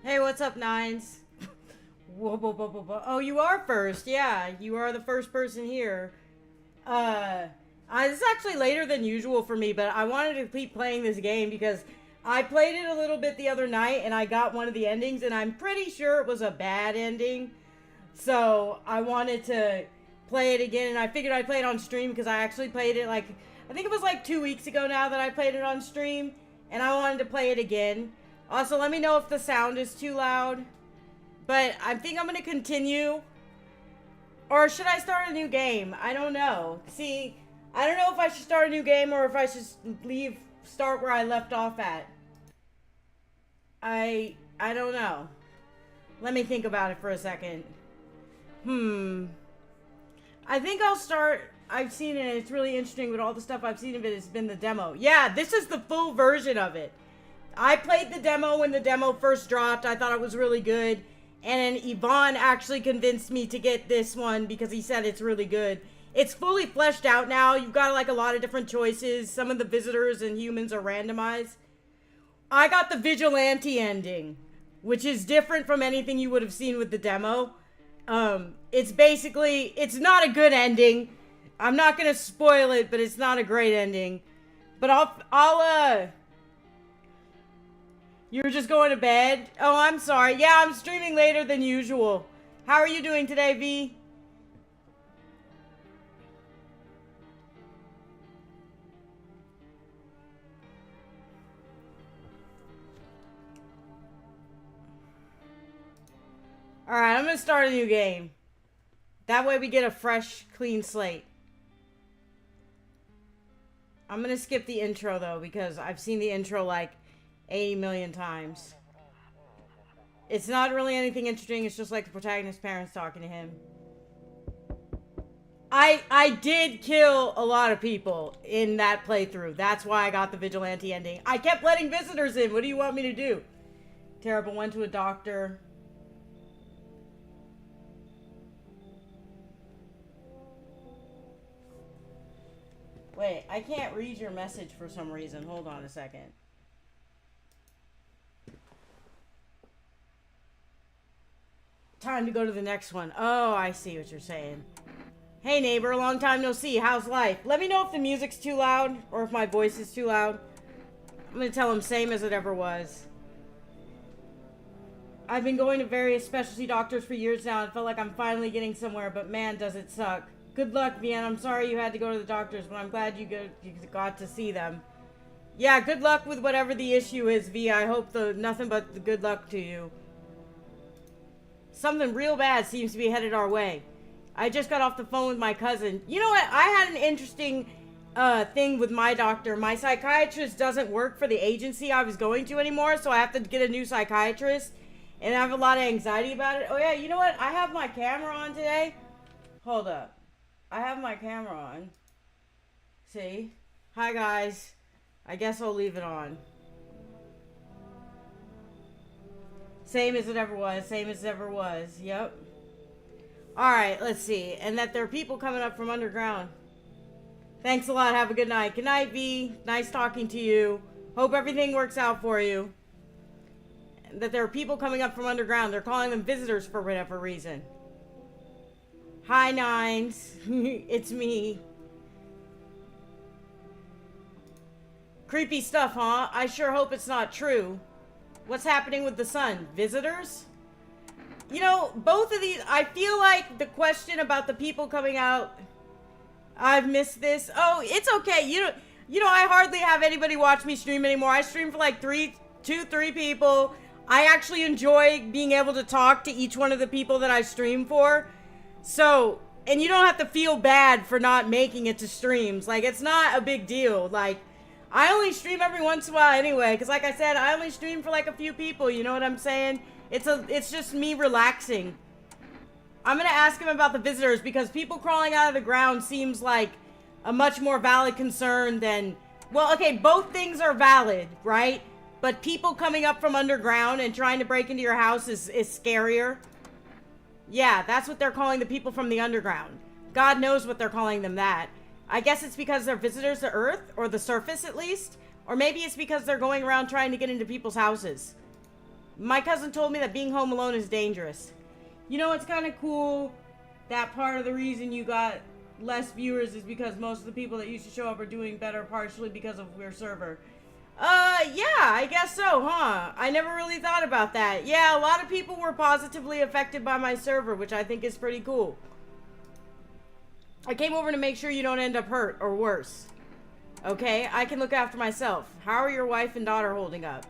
Hey, what's up, Nines? Whoa, whoa, whoa, whoa, whoa. Oh, you are first. Yeah, you are the first person here. Uh, this is actually later than usual for me, but I wanted to keep playing this game because I played it a little bit the other night and I got one of the endings, and I'm pretty sure it was a bad ending. So I wanted to play it again, and I figured I'd play it on stream because I actually played it like, I think it was like 2 weeks ago now that I played it on stream, and I wanted to play it again. Also, let me know if the sound is too loud. But I think I'm going to continue. Or should I start a new game? I don't know. See, I don't know if I should start a new game or if I should start where I left off at. I don't know. Let me think about it for a second. I think I'll start. I've seen it. It's really interesting, but all the stuff I've seen of it has been the demo. Yeah, this is the full version of it. I played the demo when the demo first dropped. I thought it was really good. And then Yvonne actually convinced me to get this one because he said it's really good. It's fully fleshed out now. You've got like a lot of different choices. Some of the visitors and humans are randomized. I got the vigilante ending, which is different from anything you would have seen with the demo. It's basically, it's not a good ending. I'm not gonna spoil it, but it's not a great ending. But you were just going to bed? Oh, I'm sorry. Yeah, I'm streaming later than usual. How are you doing today, V? Alright, I'm gonna start a new game. That way we get a fresh, clean slate. I'm gonna skip the intro, though, because I've seen the intro like 80 million times. It's not really anything interesting. It's just like the protagonist's parents talking to him. I did kill a lot of people in that playthrough. That's why I got the vigilante ending. I kept letting visitors in. What do you want me to do? Terrible. Went to a doctor. Wait, I can't read your message for some reason. Hold on a second. Time to go to the next one. Oh, I see what you're saying. Hey neighbor, long time no see. How's life? Let me know if the music's too loud or if my voice is too loud. I'm gonna tell him same as it ever was. I've been going to various specialty doctors for years now and felt like I'm finally getting somewhere, but man, does it suck. Good luck, Vian. I'm sorry you had to go to the doctors, but I'm glad you got to see them. Yeah, good luck with whatever the issue is, V. I hope nothing but the good luck to you. Something real bad seems to be headed our way. I just got off the phone with my cousin. You know what? I had an interesting thing with my doctor. My psychiatrist doesn't work for the agency I was going to anymore, so I have to get a new psychiatrist. And I have a lot of anxiety about it. Oh yeah, you know what? I have my camera on today. Hold up. I have my camera on. See? Hi guys. I guess I'll leave it on. Same as it ever was. Same as it ever was. Yep. Alright, let's see. And that there are people coming up from underground. Thanks a lot. Have a good night. Good night, V. Nice talking to you. Hope everything works out for you. And that there are people coming up from underground. They're calling them visitors for whatever reason. Hi, Nines. It's me. Creepy stuff, huh? I sure hope it's not true. What's happening with the sun? Visitors? You know, both of these, I feel like the question about the people coming out, I've missed this. Oh, it's okay. You know, I hardly have anybody watch me stream anymore. I stream for like two, three people. I actually enjoy being able to talk to each one of the people that I stream for. So, and you don't have to feel bad for not making it to streams. Like, it's not a big deal. Like, I only stream every once in a while anyway, because like I said, I only stream for like a few people, you know what I'm saying? It's just me relaxing. I'm gonna ask him about the visitors, because people crawling out of the ground seems like a much more valid concern than... Well, okay, both things are valid, right? But people coming up from underground and trying to break into your house is scarier. Yeah, that's what they're calling the people from the underground. God knows what they're calling them that. I guess it's because they're visitors to Earth, or the surface at least. Or maybe it's because they're going around trying to get into people's houses. My cousin told me that being home alone is dangerous. You know, it's kind of cool that part of the reason you got less viewers is because most of the people that used to show up are doing better partially because of your server. Yeah, I guess so, huh? I never really thought about that. Yeah, a lot of people were positively affected by my server, which I think is pretty cool. I came over to make sure you don't end up hurt or worse. Okay, I can look after myself. How are your wife and daughter holding up?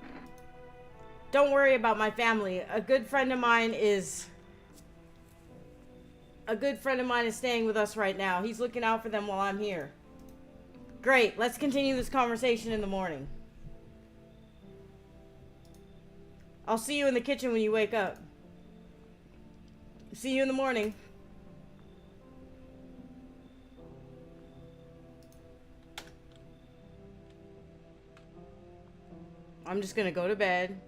Don't worry about my family. A good friend of mine is staying with us right now. He's looking out for them while I'm here. Great, let's continue this conversation in the morning. I'll see you in the kitchen when you wake up. See you in the morning. I'm just gonna go to bed.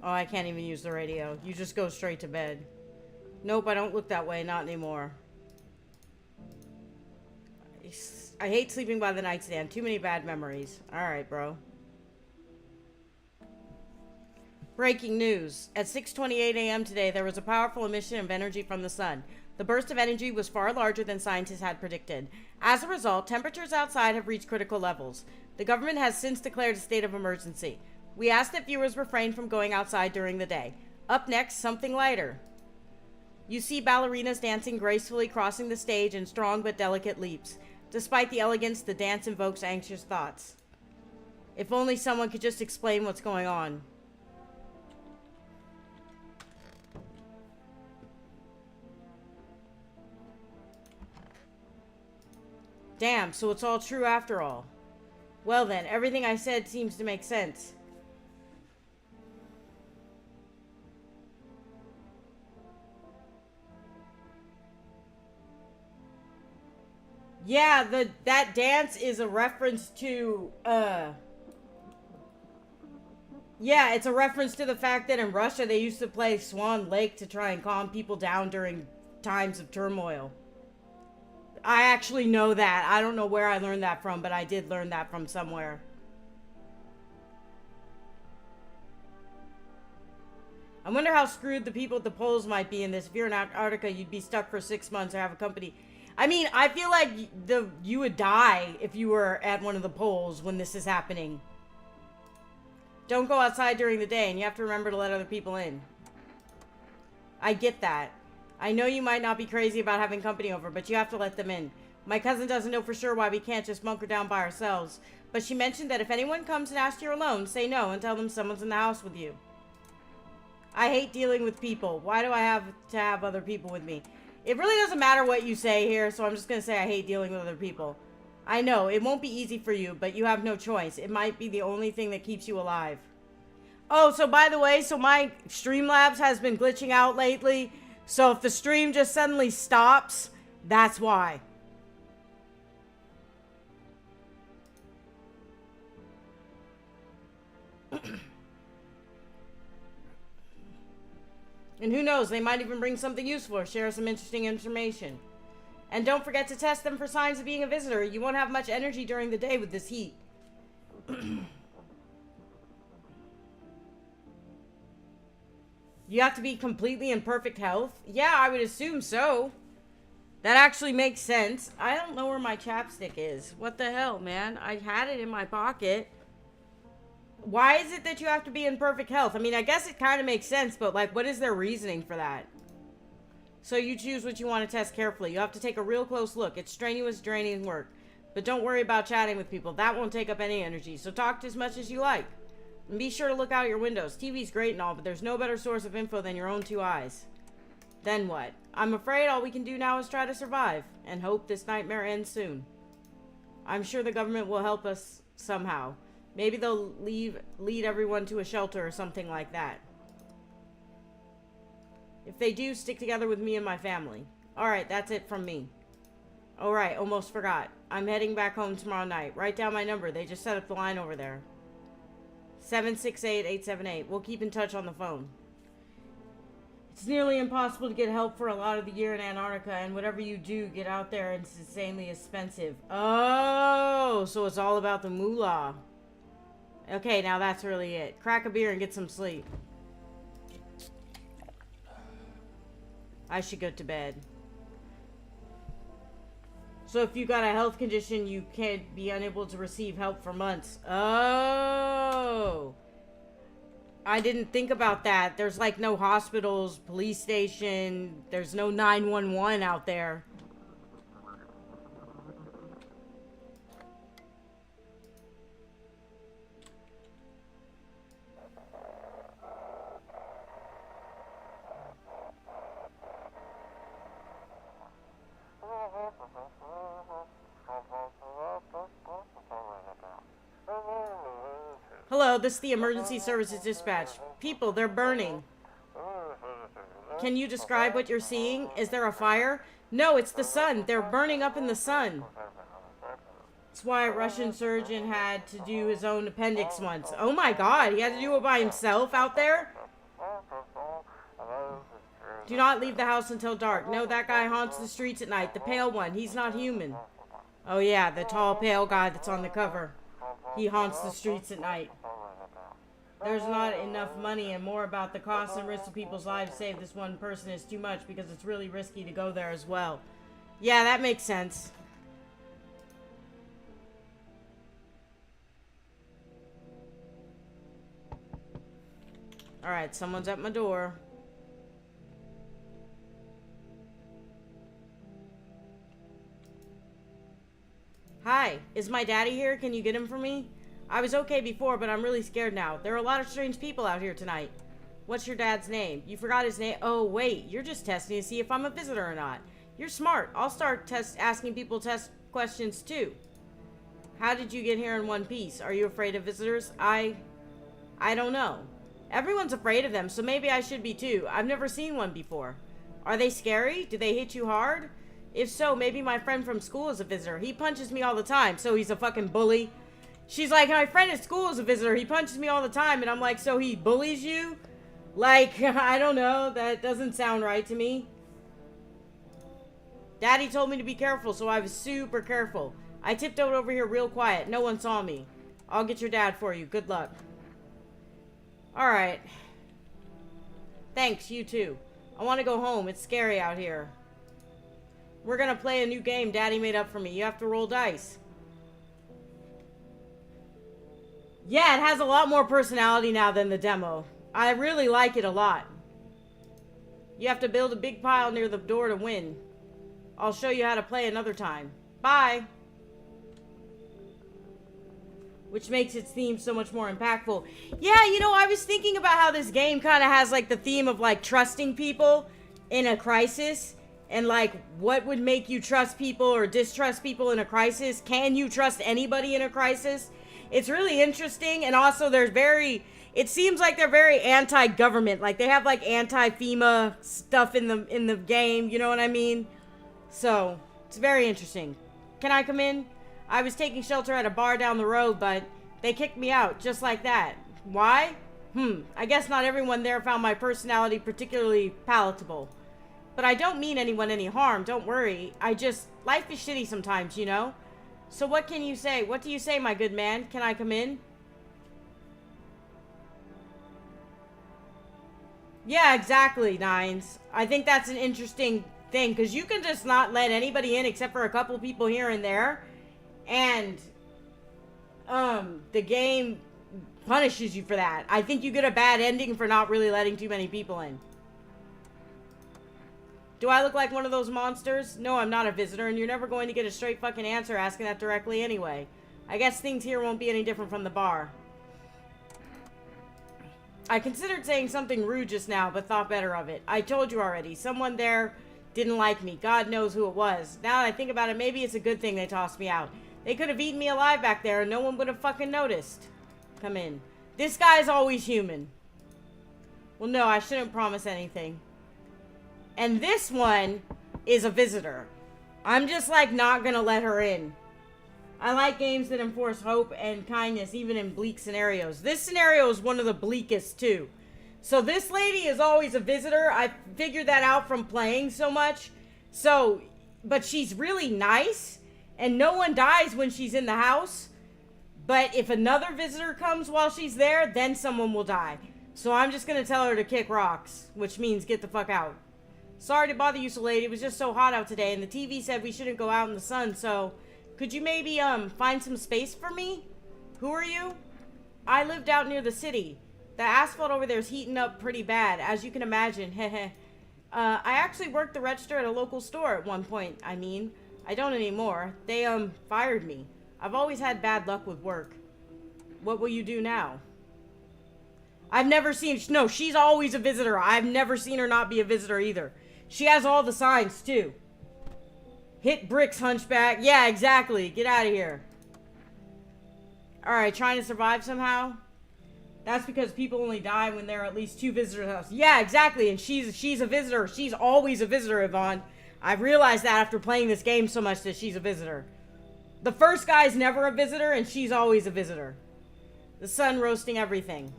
Oh, I can't even use the radio. You just go straight to bed. Nope, I don't look that way. Not anymore. I hate sleeping by the nightstand. Too many bad memories. Alright, bro. Breaking news. At 6:28 a.m. today, there was a powerful emission of energy from the sun. The burst of energy was far larger than scientists had predicted. As a result, temperatures outside have reached critical levels. The government has since declared a state of emergency. We ask that viewers refrain from going outside during the day. Up next, something lighter. You see ballerinas dancing gracefully, crossing the stage in strong but delicate leaps. Despite the elegance, the dance invokes anxious thoughts. If only someone could just explain what's going on. Damn, so it's all true after all. Well then, everything I said seems to make sense. Yeah, that dance is a reference to, yeah, it's a reference to the fact that in Russia they used to play Swan Lake to try and calm people down during times of turmoil. I actually know that. I don't know where I learned that from, but I did learn that from somewhere. I wonder how screwed the people at the poles might be in this. If you're in Antarctica, you'd be stuck for 6 months or have a company. I mean, I feel like you would die if you were at one of the poles when this is happening. Don't go outside during the day, and you have to remember to let other people in. I get that. I know you might not be crazy about having company over, but you have to let them in. My cousin doesn't know for sure why we can't just bunker down by ourselves, but she mentioned that if anyone comes and asks you're alone, say no and tell them someone's in the house with you. I hate dealing with people. Why do I have to have other people with me? It really doesn't matter what you say here, so I'm just going to say I hate dealing with other people. I know, it won't be easy for you, but you have no choice. It might be the only thing that keeps you alive. Oh, so by the way, so my Streamlabs has been glitching out lately. So if the stream just suddenly stops, that's why. And who knows, they might even bring something useful or share some interesting information. And don't forget to test them for signs of being a visitor. You won't have much energy during the day with this heat. You have to be completely in perfect health? Yeah, I would assume so. That actually makes sense. I don't know where my chapstick is. What the hell, man? I had it in my pocket. Why is it that you have to be in perfect health? I mean, I guess it kind of makes sense, but like, what is their reasoning for that? So you choose what you want to test carefully. You have to take a real close look. It's strenuous, draining work. But don't worry about chatting with people. That won't take up any energy. So talk as much as you like. And be sure to look out your windows. TV's great and all, but there's no better source of info than your own two eyes. Then what? I'm afraid all we can do now is try to survive. And hope this nightmare ends soon. I'm sure the government will help us somehow. Maybe they'll lead everyone to a shelter or something like that. If they do, stick together with me and my family. Alright, that's it from me. Alright, almost forgot. I'm heading back home tomorrow night. Write down my number. They just set up the line over there. 768-878. We'll keep in touch on the phone. It's nearly impossible to get help for a lot of the year in Antarctica, and whatever you do, get out there, it's insanely expensive. Oh, so it's all about the moolah. Okay, now that's really it. Crack a beer and get some sleep. I should go to bed. So if you got a health condition, you can't be unable to receive help for months. Oh. I didn't think about that. There's like no hospitals, police station. There's no 911 out there. Hello, this is the emergency services dispatch. People, they're burning. Can you describe what you're seeing? Is there a fire? No, it's the sun. They're burning up in the sun. That's why a Russian surgeon had to do his own appendix once. Oh my god, he had to do it by himself out there? Do not leave the house until dark. No, that guy haunts the streets at night. The pale one. He's not human. Oh yeah, the tall, pale guy that's on the cover. He haunts the streets at night. There's not enough money, and more about the costs and risks of people's lives save this one person is too much because it's really risky to go there as well. Yeah, that makes sense. Alright, someone's at my door. Hi, is my daddy here? Can you get him for me? I was okay before, but I'm really scared now. There are a lot of strange people out here tonight. What's your dad's name? You forgot his name? Oh, wait. You're just testing to see if I'm a visitor or not. You're smart. I'll start asking people test questions, too. How did you get here in one piece? Are you afraid of visitors? I don't know. Everyone's afraid of them, so maybe I should be, too. I've never seen one before. Are they scary? Do they hit you hard? If so, maybe my friend from school is a visitor. He punches me all the time, so he's a fucking bully. She's like, my friend at school is a visitor. He punches me all the time. And I'm like, so he bullies you? Like, I don't know. That doesn't sound right to me. Daddy told me to be careful, so I was super careful. I tiptoed over here real quiet. No one saw me. I'll get your dad for you. Good luck. Alright. Thanks, you too. I want to go home. It's scary out here. We're gonna play a new game Daddy made up for me. You have to roll dice. Yeah, it has a lot more personality now than the demo. I really like it a lot. You have to build a big pile near the door to win. I'll show you how to play another time. Bye! Which makes its theme so much more impactful. Yeah, you know, I was thinking about how this game kind of has, like, the theme of, like, trusting people in a crisis. And, like, what would make you trust people or distrust people in a crisis? Can you trust anybody in a crisis? It's really interesting, and also it seems like they're very anti-government. Like, they have, like, anti-FEMA stuff in the game, you know what I mean? So, it's very interesting. Can I come in? I was taking shelter at a bar down the road, but they kicked me out, just like that. Why? I guess not everyone there found my personality particularly palatable. But I don't mean anyone any harm, don't worry. Life is shitty sometimes, you know? So what can you say? What do you say, my good man? Can I come in? Yeah, exactly, Nines. I think that's an interesting thing, because you can just not let anybody in except for a couple people here and there. And, the game punishes you for that. I think you get a bad ending for not really letting too many people in. Do I look like one of those monsters? No, I'm not a visitor, and you're never going to get a straight fucking answer asking that directly anyway. I guess things here won't be any different from the bar. I considered saying something rude just now, but thought better of it. I told you already, someone there didn't like me. God knows who it was. Now that I think about it, maybe it's a good thing they tossed me out. They could have eaten me alive back there, and no one would have fucking noticed. Come in. This guy's always human. Well, no, I shouldn't promise anything. And this one is a visitor. I'm just, like, not gonna let her in. I like games that enforce hope and kindness, even in bleak scenarios. This scenario is one of the bleakest, too. So this lady is always a visitor. I figured that out from playing so much. But she's really nice, and no one dies when she's in the house. But if another visitor comes while she's there, then someone will die. So I'm just gonna tell her to kick rocks, which means get the fuck out. Sorry to bother you, so late. It was just so hot out today, and the TV said we shouldn't go out in the sun, so could you maybe, find some space for me? Who are you? I lived out near the city. The asphalt over there is heating up pretty bad, as you can imagine. Heh. I actually worked the register at a local store at one point. I mean, I don't anymore. They, fired me. I've always had bad luck with work. What will you do now? I've never seen... No, she's always a visitor. I've never seen her not be a visitor either. She has all the signs, too. Hit bricks, hunchback. Yeah, exactly. Get out of here. Alright, trying to survive somehow? That's because people only die when there are at least 2 visitors in the house. Yeah, exactly. And she's a visitor. She's always a visitor, Yvonne. I've realized that after playing this game so much that she's a visitor. The first guy's never a visitor, and she's always a visitor. The sun roasting everything.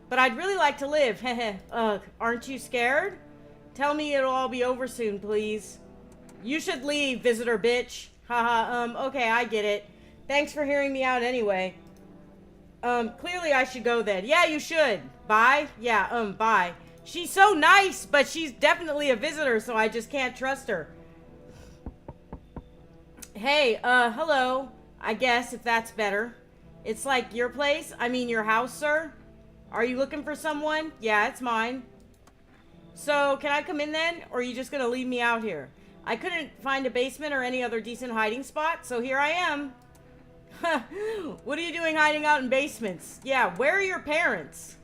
But I'd really like to live. Heh. Ugh, aren't you scared? Tell me it'll all be over soon, please. You should leave, visitor bitch. Haha, okay, I get it. Thanks for hearing me out anyway. Clearly I should go then. Yeah, you should. Bye? Yeah, bye. She's so nice, but she's definitely a visitor, so I just can't trust her. Hey, hello. I guess, if that's better. It's like your place? I mean your house, sir? Are you looking for someone? Yeah, it's mine. So, can I come in then? Or are you just gonna leave me out here? I couldn't find a basement or any other decent hiding spot, so here I am. What are you doing hiding out in basements? Yeah, where are your parents?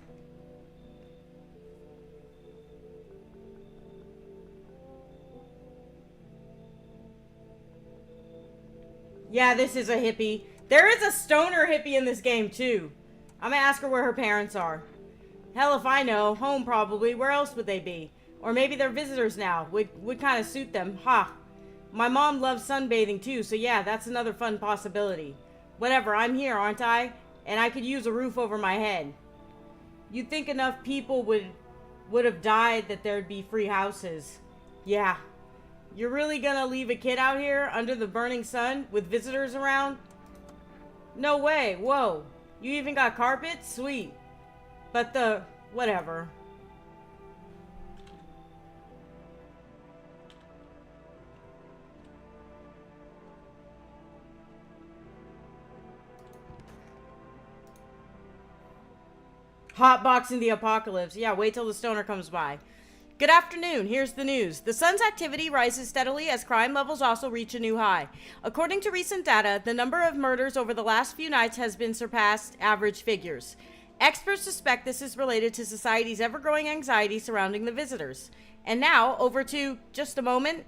Yeah, this is a hippie. There is a stoner hippie in this game, too. I'm gonna ask her where her parents are. Hell if I know. Home, probably. Where else would they be? Or maybe they're visitors now. Would kind of suit them. Ha. My mom loves sunbathing, too, so yeah, that's another fun possibility. Whatever, I'm here, aren't I? And I could use a roof over my head. You'd think enough people would have died that there'd be free houses. Yeah. You're really gonna leave a kid out here under the burning sun with visitors around? No way. Whoa. You even got carpet? Sweet. But whatever. Hotboxing the apocalypse. Yeah, wait till the stoner comes by. Good afternoon. Here's the news. The sun's activity rises steadily as crime levels also reach a new high. According to recent data, the number of murders over the last few nights has been surpassed average figures. Experts suspect this is related to society's ever-growing anxiety surrounding the visitors. And now, over to just a moment.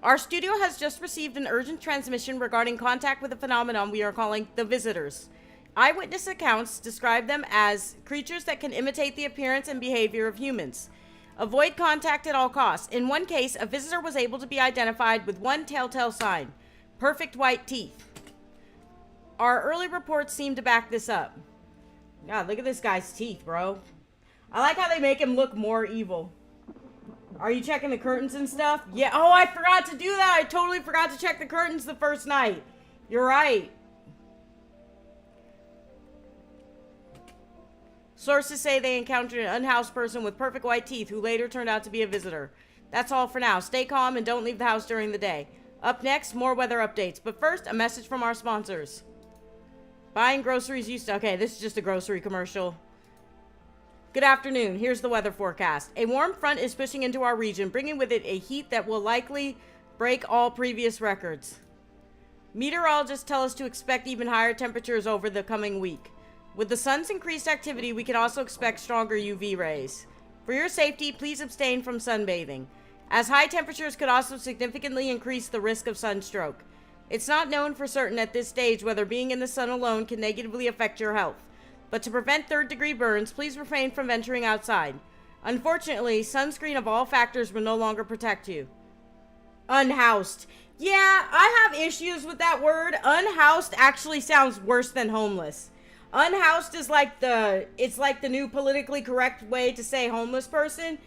Our studio has just received an urgent transmission regarding contact with a phenomenon we are calling the visitors. Eyewitness accounts describe them as creatures that can imitate the appearance and behavior of humans. Avoid contact at all costs. In one case, a visitor was able to be identified with one telltale sign: perfect white teeth. Our early reports seem to back this up. God, look at this guy's teeth, bro. I like how they make him look more evil. Are you checking the curtains and stuff? Yeah. Oh, I forgot to do that. I totally forgot to check the curtains the first night. You're right. Sources say they encountered an unhoused person with perfect white teeth who later turned out to be a visitor. That's all for now. Stay calm and don't leave the house during the day. Up next, more weather updates. But first, a message from our sponsors. Buying groceries used to... Okay, this is just a grocery commercial. Good afternoon. Here's the weather forecast. A warm front is pushing into our region, bringing with it a heat that will likely break all previous records. Meteorologists tell us to expect even higher temperatures over the coming week. With the sun's increased activity, we can also expect stronger UV rays. For your safety, please abstain from sunbathing, as high temperatures could also significantly increase the risk of sunstroke. It's not known for certain at this stage whether being in the sun alone can negatively affect your health, but to prevent third-degree burns, please refrain from venturing outside. Unfortunately, sunscreen of all factors will no longer protect you. Unhoused. Yeah, I have issues with that word. Unhoused actually sounds worse than homeless. Unhoused is like it's like the new politically correct way to say homeless person,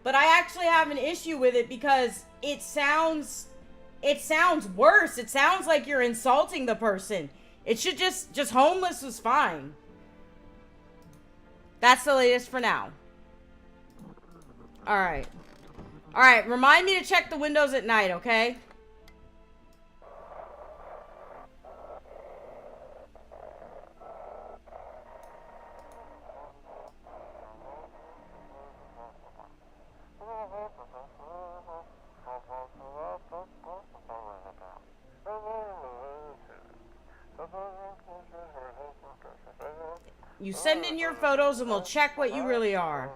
but I actually have an issue with it because it sounds worse. It sounds like you're insulting the person. It should just homeless was fine. That's the latest for now. Alright. Alright, remind me to check the windows at night, okay? You send in your photos and we'll check what you really are.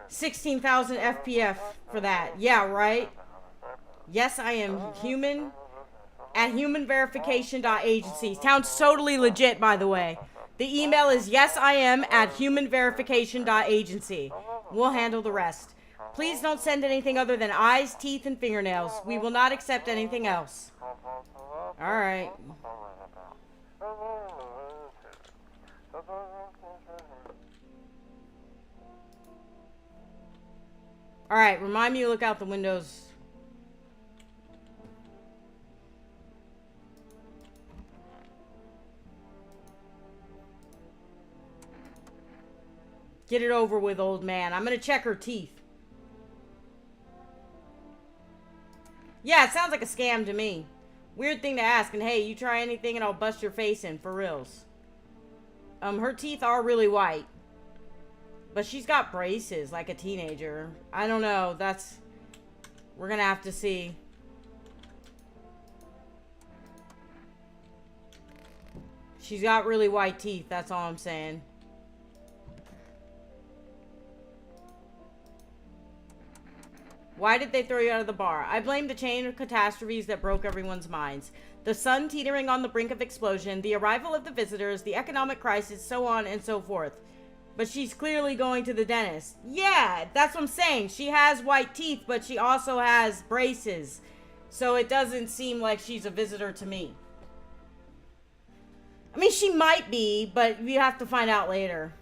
16,000 FPF for that. Yeah, right? Yes, I am human at humanverification.agency. Sounds totally legit, by the way. The email is yesIam@humanverification.agency. We'll handle the rest. Please don't send anything other than eyes, teeth, and fingernails. We will not accept anything else. Alright. Alright, remind me to look out the windows. Get it over with, old man. I'm gonna check her teeth. Yeah, it sounds like a scam to me. Weird thing to ask, and hey, you try anything and I'll bust your face in, for reals. Her teeth are really white. But she's got braces, like a teenager. I don't know, we're gonna have to see. She's got really white teeth, that's all I'm saying. Why did they throw you out of the bar? I blame the chain of catastrophes that broke everyone's minds. The sun teetering on the brink of explosion, the arrival of the visitors, the economic crisis, so on and so forth. But she's clearly going to the dentist. Yeah, that's what I'm saying. She has white teeth, but she also has braces. So it doesn't seem like she's a visitor to me. I mean, she might be, but we have to find out later.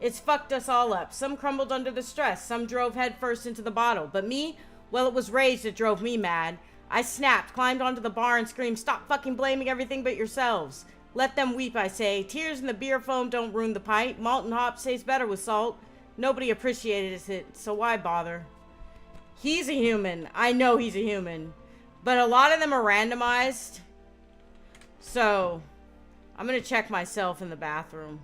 It's fucked us all up. Some crumbled under the stress. Some drove headfirst into the bottle. But me? Well, it was rage that drove me mad. I snapped, climbed onto the bar and screamed, "Stop fucking blaming everything but yourselves. Let them weep, I say. Tears in the beer foam don't ruin the pint. Malt and hops taste better with salt. Nobody appreciated it, so why bother?" He's a human. I know he's a human. But a lot of them are randomized. So, I'm gonna check myself in the bathroom.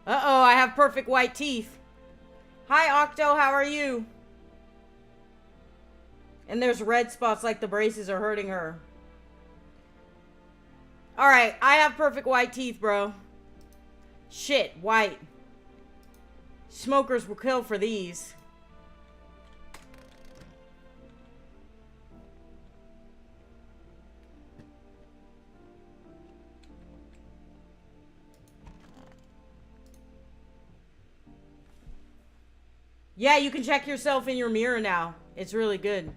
Uh-oh, I have perfect white teeth. Hi, Octo, how are you? And there's red spots like the braces are hurting her. Alright, I have perfect white teeth, bro. Shit, white. Smokers will kill for these. Yeah, you can check yourself in your mirror now. It's really good.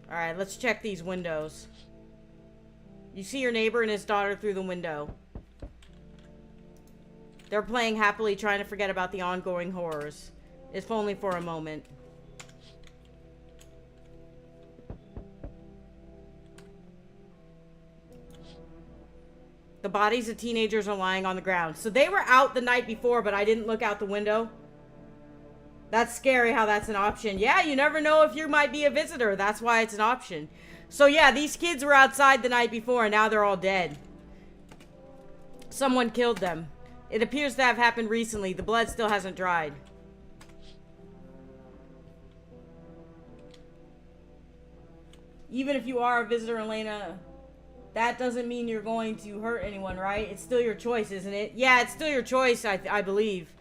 Alright, let's check these windows. You see your neighbor and his daughter through the window. They're playing happily, trying to forget about the ongoing horrors. If only for a moment. The bodies of teenagers are lying on the ground. So they were out the night before, but I didn't look out the window. That's scary how that's an option. Yeah, you never know if you might be a visitor. That's why it's an option. So yeah, these kids were outside the night before and now they're all dead. Someone killed them. It appears to have happened recently. The blood still hasn't dried. Even if you are a visitor, Elena, that doesn't mean you're going to hurt anyone, right? It's still your choice, isn't it? Yeah, it's still your choice, I believe.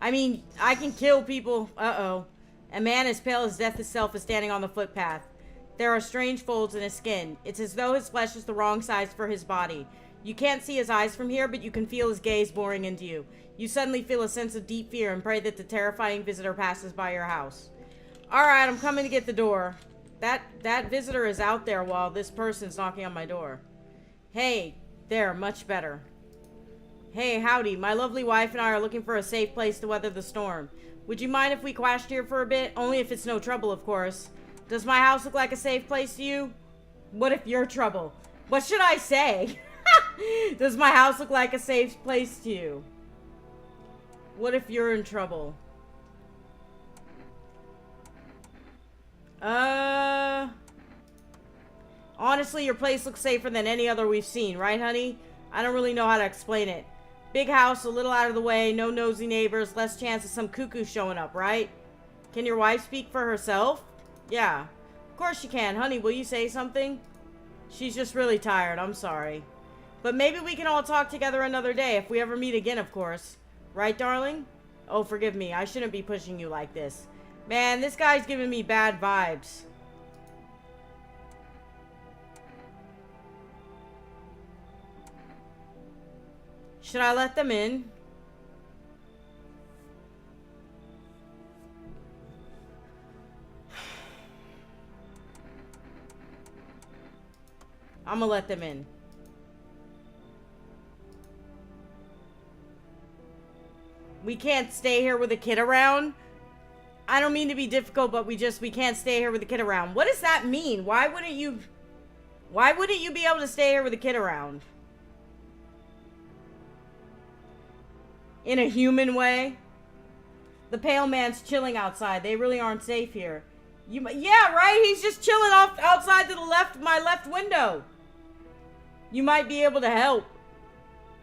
I mean, I can kill people. Uh-oh. A man as pale as death itself is standing on the footpath. There are strange folds in his skin. It's as though his flesh is the wrong size for his body. You can't see his eyes from here, but you can feel his gaze boring into you. You suddenly feel a sense of deep fear and pray that the terrifying visitor passes by your house. Alright, I'm coming to get the door. That visitor is out there while this person's knocking on my door. Hey, there, much better. Hey, howdy. My lovely wife and I are looking for a safe place to weather the storm. Would you mind if we crashed here for a bit? Only if it's no trouble, of course. Does my house look like a safe place to you? What if you're trouble? What should I say? Does my house look like a safe place to you? What if you're in trouble? Honestly, your place looks safer than any other we've seen, right, honey? I don't really know how to explain it. Big house, a little out of the way, no nosy neighbors, less chance of some cuckoo showing up, right? Can your wife speak for herself? Yeah. Of course she can. Honey, will you say something? She's just really tired, I'm sorry. But maybe we can all talk together another day, if we ever meet again, of course. Right, darling? Oh, forgive me, I shouldn't be pushing you like this. Man, this guy's giving me bad vibes. Should I let them in? I'm gonna let them in. We can't stay here with a kid around. I don't mean to be difficult, but we can't stay here with a kid around. What does that mean? Why wouldn't you be able to stay here with a kid around? In a human way? The pale man's chilling outside. They really aren't safe here. Yeah, right? He's just chilling outside to the left, my left window. You might be able to help.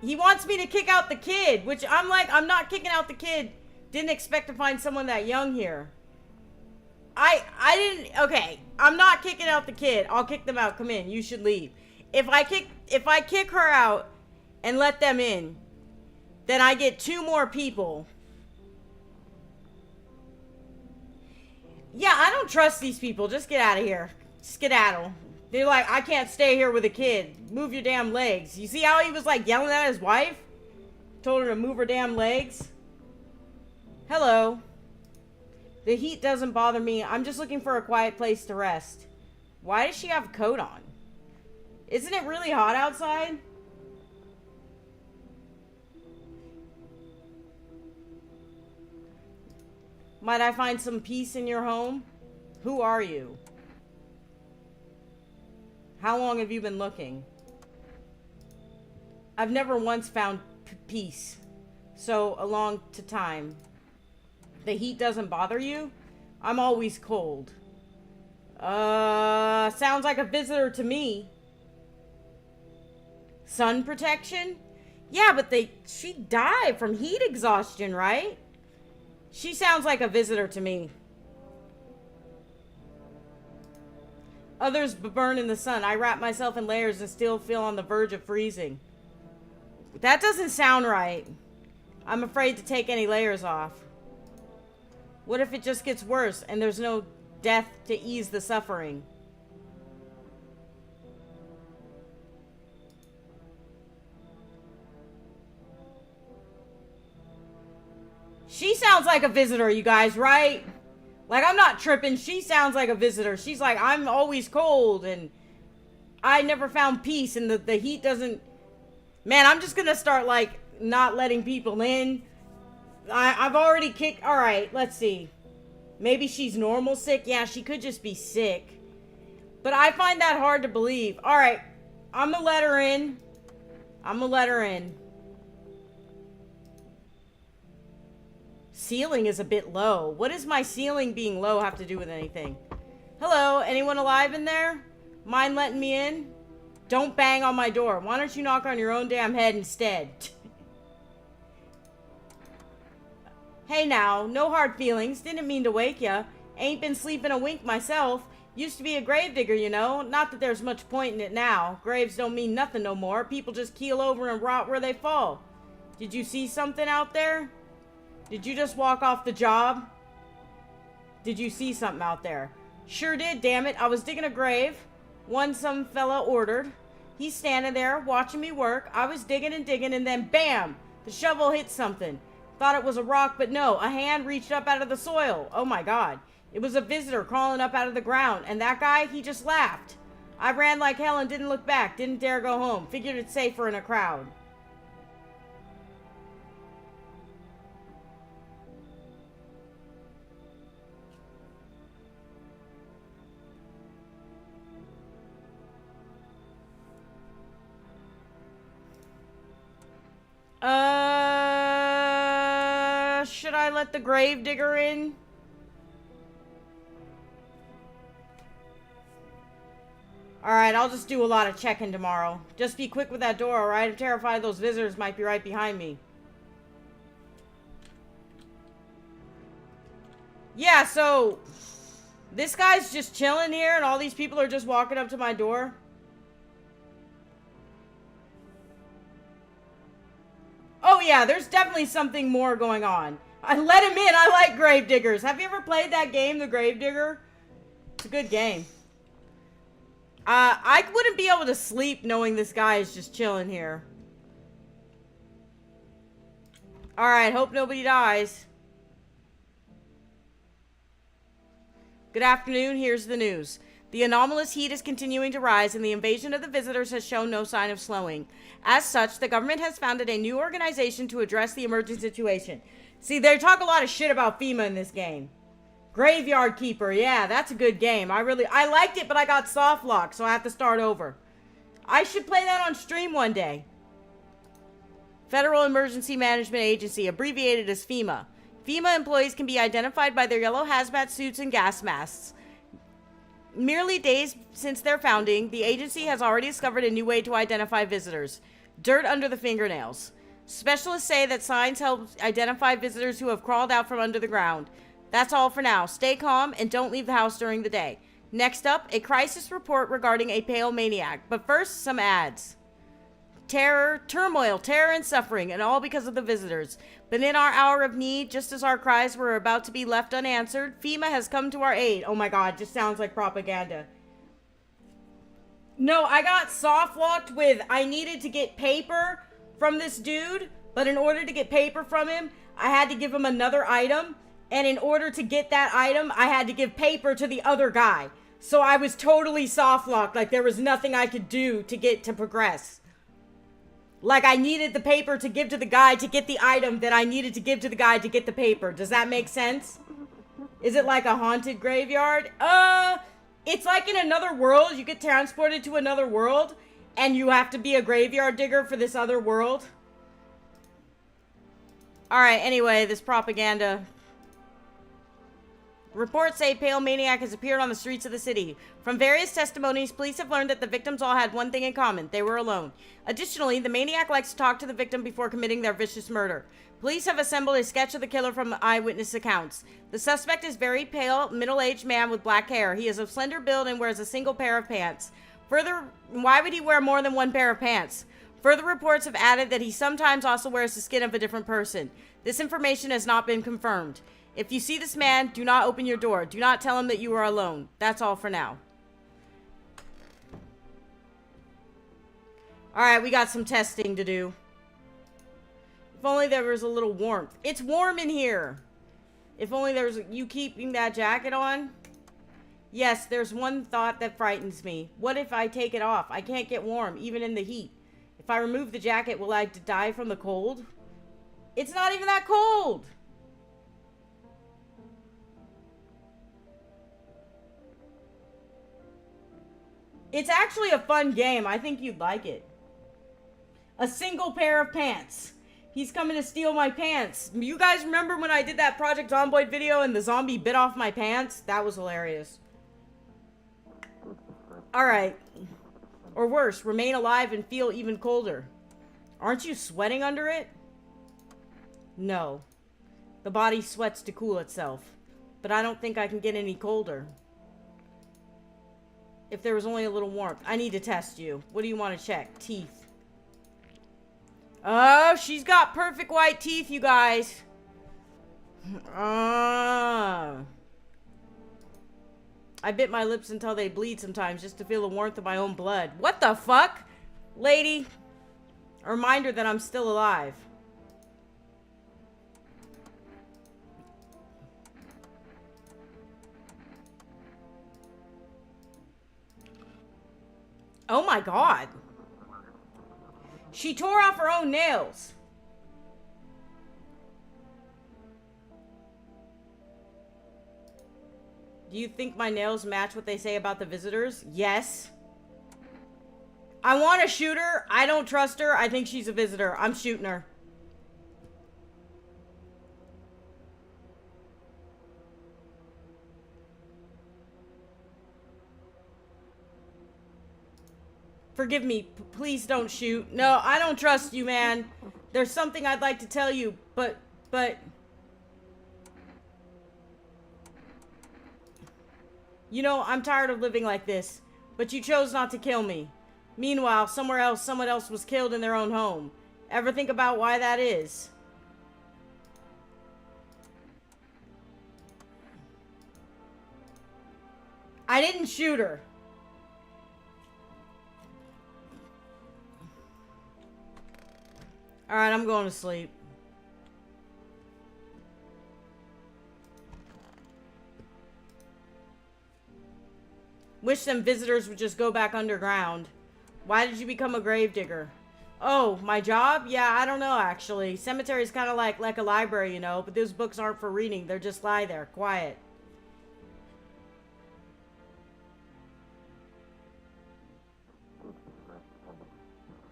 He wants me to kick out the kid, which I'm like, I'm not kicking out the kid. Didn't expect to find someone that young here. I didn't, okay. I'm not kicking out the kid. I'll kick them out. Come in. You should leave. If I kick her out and let them in, then I get 2 more people. Yeah, I don't trust these people. Just get out of here. Skedaddle. They're like, I can't stay here with a kid. Move your damn legs. You see how he was like yelling at his wife? Told her to move her damn legs. Hello. The heat doesn't bother me. I'm just looking for a quiet place to rest. Why does she have a coat on? Isn't it really hot outside? Might I find some peace in your home? Who are you? How long have you been looking? I've never once found peace. So, a long time. The heat doesn't bother you? I'm always cold. Sounds like a visitor to me. Sun protection? Yeah, but she died from heat exhaustion, right? She sounds like a visitor to me. Others burn in the sun. I wrap myself in layers and still feel on the verge of freezing. That doesn't sound right. I'm afraid to take any layers off. What if it just gets worse and there's no death to ease the suffering? She sounds like a visitor, you guys, right? Like, I'm not tripping. She sounds like a visitor. She's like, I'm always cold, and I never found peace, and the heat doesn't... Man, I'm just gonna start, like, not letting people in. I've already kicked... Alright, let's see. Maybe she's normal sick? Yeah, she could just be sick. But I find that hard to believe. Alright, I'm gonna let her in. I'm gonna let her in. Ceiling is a bit low. What does my ceiling being low have to do with anything? Hello, anyone alive in there? Mind letting me in? Don't bang on my door. Why don't you knock on your own damn head instead? Hey now, no hard feelings. Didn't mean to wake ya. Ain't been sleeping a wink myself. Used to be a gravedigger, you know. Not that there's much point in it now. Graves don't mean nothing no more. People just keel over and rot where they fall. Did you see something out there? Did you just walk off the job? Did you see something out there? Sure did, damn it. I was digging a grave. One some fella ordered. He's standing there watching me work. I was digging and digging and then bam! The shovel hit something. Thought it was a rock, but no. A hand reached up out of the soil. Oh my god. It was a visitor crawling up out of the ground. And that guy, he just laughed. I ran like hell and didn't look back. Didn't dare go home. Figured it's safer in a crowd. I let the gravedigger in? Alright, I'll just do a lot of checking tomorrow. Just be quick with that door, alright? I'm terrified those visitors might be right behind me. Yeah, so... this guy's just chilling here and all these people are just walking up to my door. Oh yeah, there's definitely something more going on. I let him in. I like Gravediggers. Have you ever played that game, The Gravedigger? It's a good game. I wouldn't be able to sleep knowing this guy is just chilling here. Alright, hope nobody dies. Good afternoon, here's the news. The anomalous heat is continuing to rise and the invasion of the visitors has shown no sign of slowing. As such, the government has founded a new organization to address the emerging situation. See, they talk a lot of shit about FEMA in this game. Graveyard Keeper, yeah, that's a good game. I liked it, but I got soft locked, so I have to start over. I should play that on stream one day. Federal Emergency Management Agency, abbreviated as FEMA. FEMA employees can be identified by their yellow hazmat suits and gas masks. Merely days since their founding, the agency has already discovered a new way to identify visitors. Dirt under the fingernails. Specialists say that signs help identify visitors who have crawled out from under the ground. That's all for now. Stay calm and don't leave the house during the day. Next up, a crisis report regarding a pale maniac. But first, some ads. Terror, turmoil, terror and suffering, and all because of the visitors. But in our hour of need, just as our cries were about to be left unanswered, FEMA has come to our aid. Oh my god, just sounds like propaganda. No, I got soft locked with I needed to get paper from this dude, but in order to get paper from him, I had to give him another item. And in order to get that item, I had to give paper to the other guy. So I was totally soft locked, like there was nothing I could do to get to progress. Like, I needed the paper to give to the guy to get the item that I needed to give to the guy to get the paper. Does that make sense? Is it like a haunted graveyard? It's like in another world. You get transported to another world, and you have to be a graveyard digger for this other world. Alright, anyway, this propaganda. Reports say Pale Maniac has appeared on the streets of the city. From various testimonies, police have learned that the victims all had one thing in common. They were alone. Additionally, the maniac likes to talk to the victim before committing their vicious murder. Police have assembled a sketch of the killer from eyewitness accounts. The suspect is very pale, middle-aged man with black hair. He is of slender build and wears a single pair of pants. Further, why would he wear more than one pair of pants? Further reports have added that he sometimes also wears the skin of a different person. This information has not been confirmed. If you see this man, do not open your door. Do not tell him that you are alone. That's all for now. Alright, we got some testing to do. If only there was a little warmth. It's warm in here. If only there was... You keeping that jacket on? Yes, there's one thought that frightens me. What if I take it off? I can't get warm, even in the heat. If I remove the jacket, will I die from the cold? It's not even that cold! It's actually a fun game. I think you'd like it. A single pair of pants. He's coming to steal my pants. You guys remember when I did that Project Zomboid video and the zombie bit off my pants? That was hilarious. Alright. Or worse, remain alive and feel even colder. Aren't you sweating under it? No. The body sweats to cool itself. But I don't think I can get any colder. If there was only a little warmth. I need to test you. What do you want to check? Teeth. Oh, she's got perfect white teeth, you guys. I bit my lips until they bleed sometimes just to feel the warmth of my own blood. What the fuck? Lady. A reminder that I'm still alive. Oh my god. She tore off her own nails. Do you think my nails match what they say about the visitors? Yes. I want to shoot her. I don't trust her. I think she's a visitor. I'm shooting her. Forgive me. Please don't shoot. No, I don't trust you, man. There's something I'd like to tell you, but... You know, I'm tired of living like this, but you chose not to kill me. Meanwhile, somewhere else, someone else was killed in their own home. Ever think about why that is? I didn't shoot her. Alright, I'm going to sleep. Wish them visitors would just go back underground. Why did you become a gravedigger? Oh, my job? Yeah, I don't know, actually. Cemetery's kind of like a library, you know, but those books aren't for reading. They're just lie there, quiet.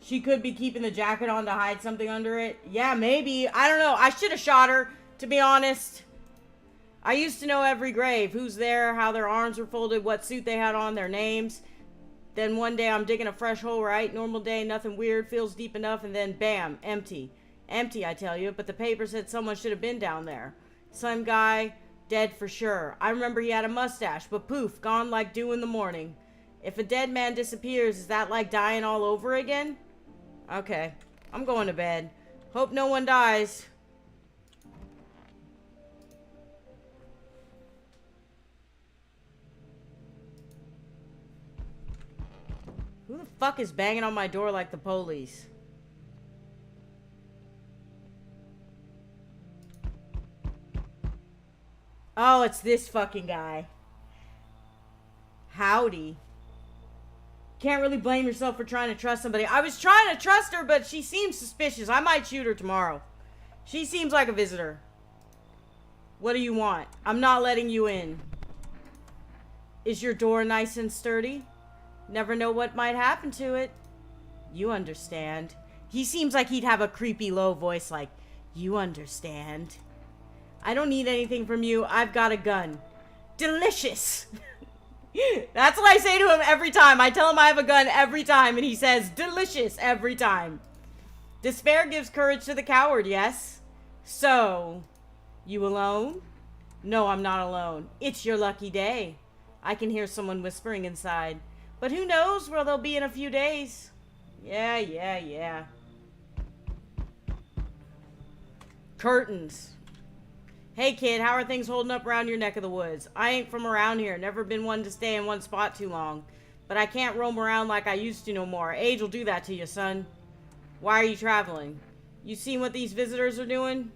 She could be keeping the jacket on to hide something under it. Yeah, maybe. I don't know. I should have shot her, to be honest. I used to know every grave. Who's there, how their arms were folded, what suit they had on, their names. Then one day I'm digging a fresh hole, right? Normal day, nothing weird, feels deep enough, and then bam, empty. Empty, I tell you, but the paper said someone should have been down there. Some guy, dead for sure. I remember he had a mustache, but poof, gone like dew in the morning. If a dead man disappears, is that like dying all over again? Okay, I'm going to bed. Hope no one dies. Who the fuck is banging on my door like the police? Oh, it's this fucking guy. Howdy. Can't really blame yourself for trying to trust somebody. I was trying to trust her, but she seems suspicious. I might shoot her tomorrow. She seems like a visitor. What do you want? I'm not letting you in. Is your door nice and sturdy? Never know what might happen to it. You understand. He seems like he'd have a creepy low voice like, you understand. I don't need anything from you. I've got a gun. Delicious. That's what I say to him every time. I tell him I have a gun every time, and he says, delicious, every time. Despair gives courage to the coward, yes? So, you alone? No, I'm not alone. It's your lucky day. I can hear someone whispering inside. But who knows where they'll be in a few days? Yeah. Curtains. Hey kid, how are things holding up around your neck of the woods? I ain't from around here, never been one to stay in one spot too long. But I can't roam around like I used to no more. Age will do that to you, son. Why are you traveling? You seen what these visitors are doing?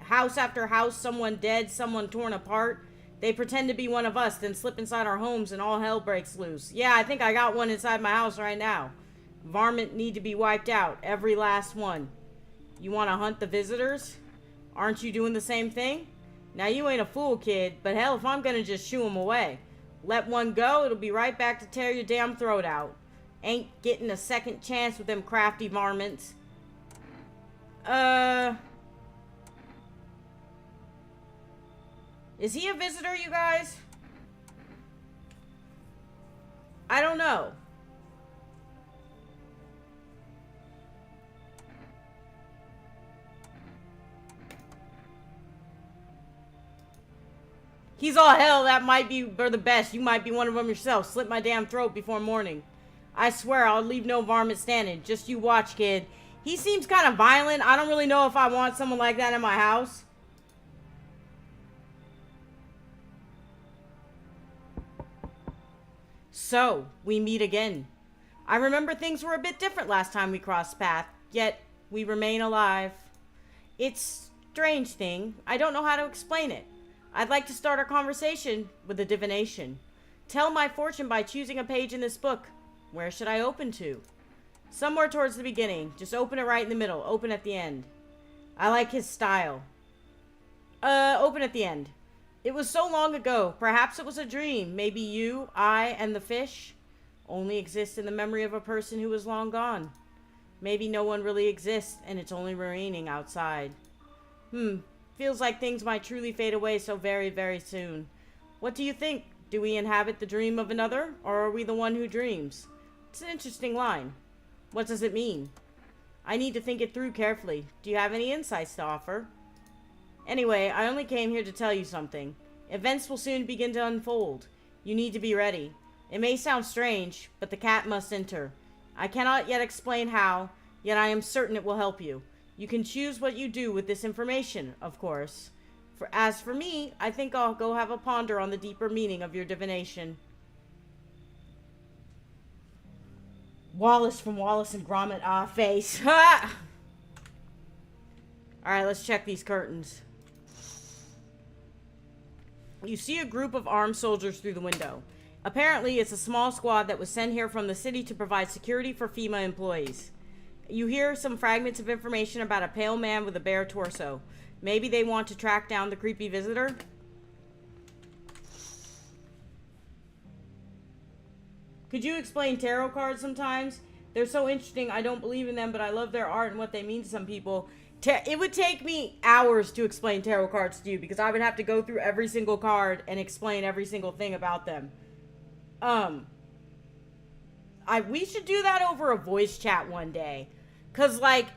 House after house, someone dead, someone torn apart. They pretend to be one of us, then slip inside our homes and all hell breaks loose. Yeah, I think I got one inside my house right now. Varmint need to be wiped out, every last one. You want to hunt the visitors? Aren't you doing the same thing? Now you ain't a fool, kid, but hell if I'm gonna just shoo them away. Let one go, it'll be right back to tear your damn throat out. Ain't getting a second chance with them crafty varmints. Is he a visitor, you guys? I don't know. He's all hell, that might be for the best. You might be one of them yourself. Slit my damn throat before morning. I swear I'll leave no varmint standing. Just you watch, kid. He seems kind of violent. I don't really know if I want someone like that in my house. So, we meet again. I remember things were a bit different last time we crossed paths, yet we remain alive. It's a strange thing. I don't know how to explain it. I'd like to start our conversation with a divination. Tell my fortune by choosing a page in this book. Where should I open to? Somewhere towards the beginning. Just open it right in the middle. Open at the end. I like his style. Open at the end. It was so long ago. Perhaps it was a dream. Maybe you, I, and the fish only exist in the memory of a person who is long gone. Maybe no one really exists and it's only remaining outside. Feels like things might truly fade away so very, very soon. What do you think, Do we inhabit the dream of another, or are we the one who dreams? It's an interesting line. What does it mean? I need to think it through carefully. Do you have any insights to offer? Anyway, I only came here to tell you something. Events will soon begin to unfold. You need to be ready. It may sound strange, but the cat must enter. I cannot yet explain how, yet I am certain it will help you. You can choose what you do with this information, of course. As for me, I think I'll go have a ponder on the deeper meaning of your divination. Wallace from Wallace and Gromit. Ah, face. Ha! Alright, let's check these curtains. You see a group of armed soldiers through the window. Apparently, it's a small squad that was sent here from the city to provide security for FEMA employees. You hear some fragments of information about a pale man with a bare torso. Maybe they want to track down the creepy visitor? Could you explain tarot cards sometimes? They're so interesting. I don't believe in them, but I love their art and what they mean to some people. It would take me hours to explain tarot cards to you because I would have to go through every single card and explain every single thing about them. We should do that over a voice chat one day. Because, like,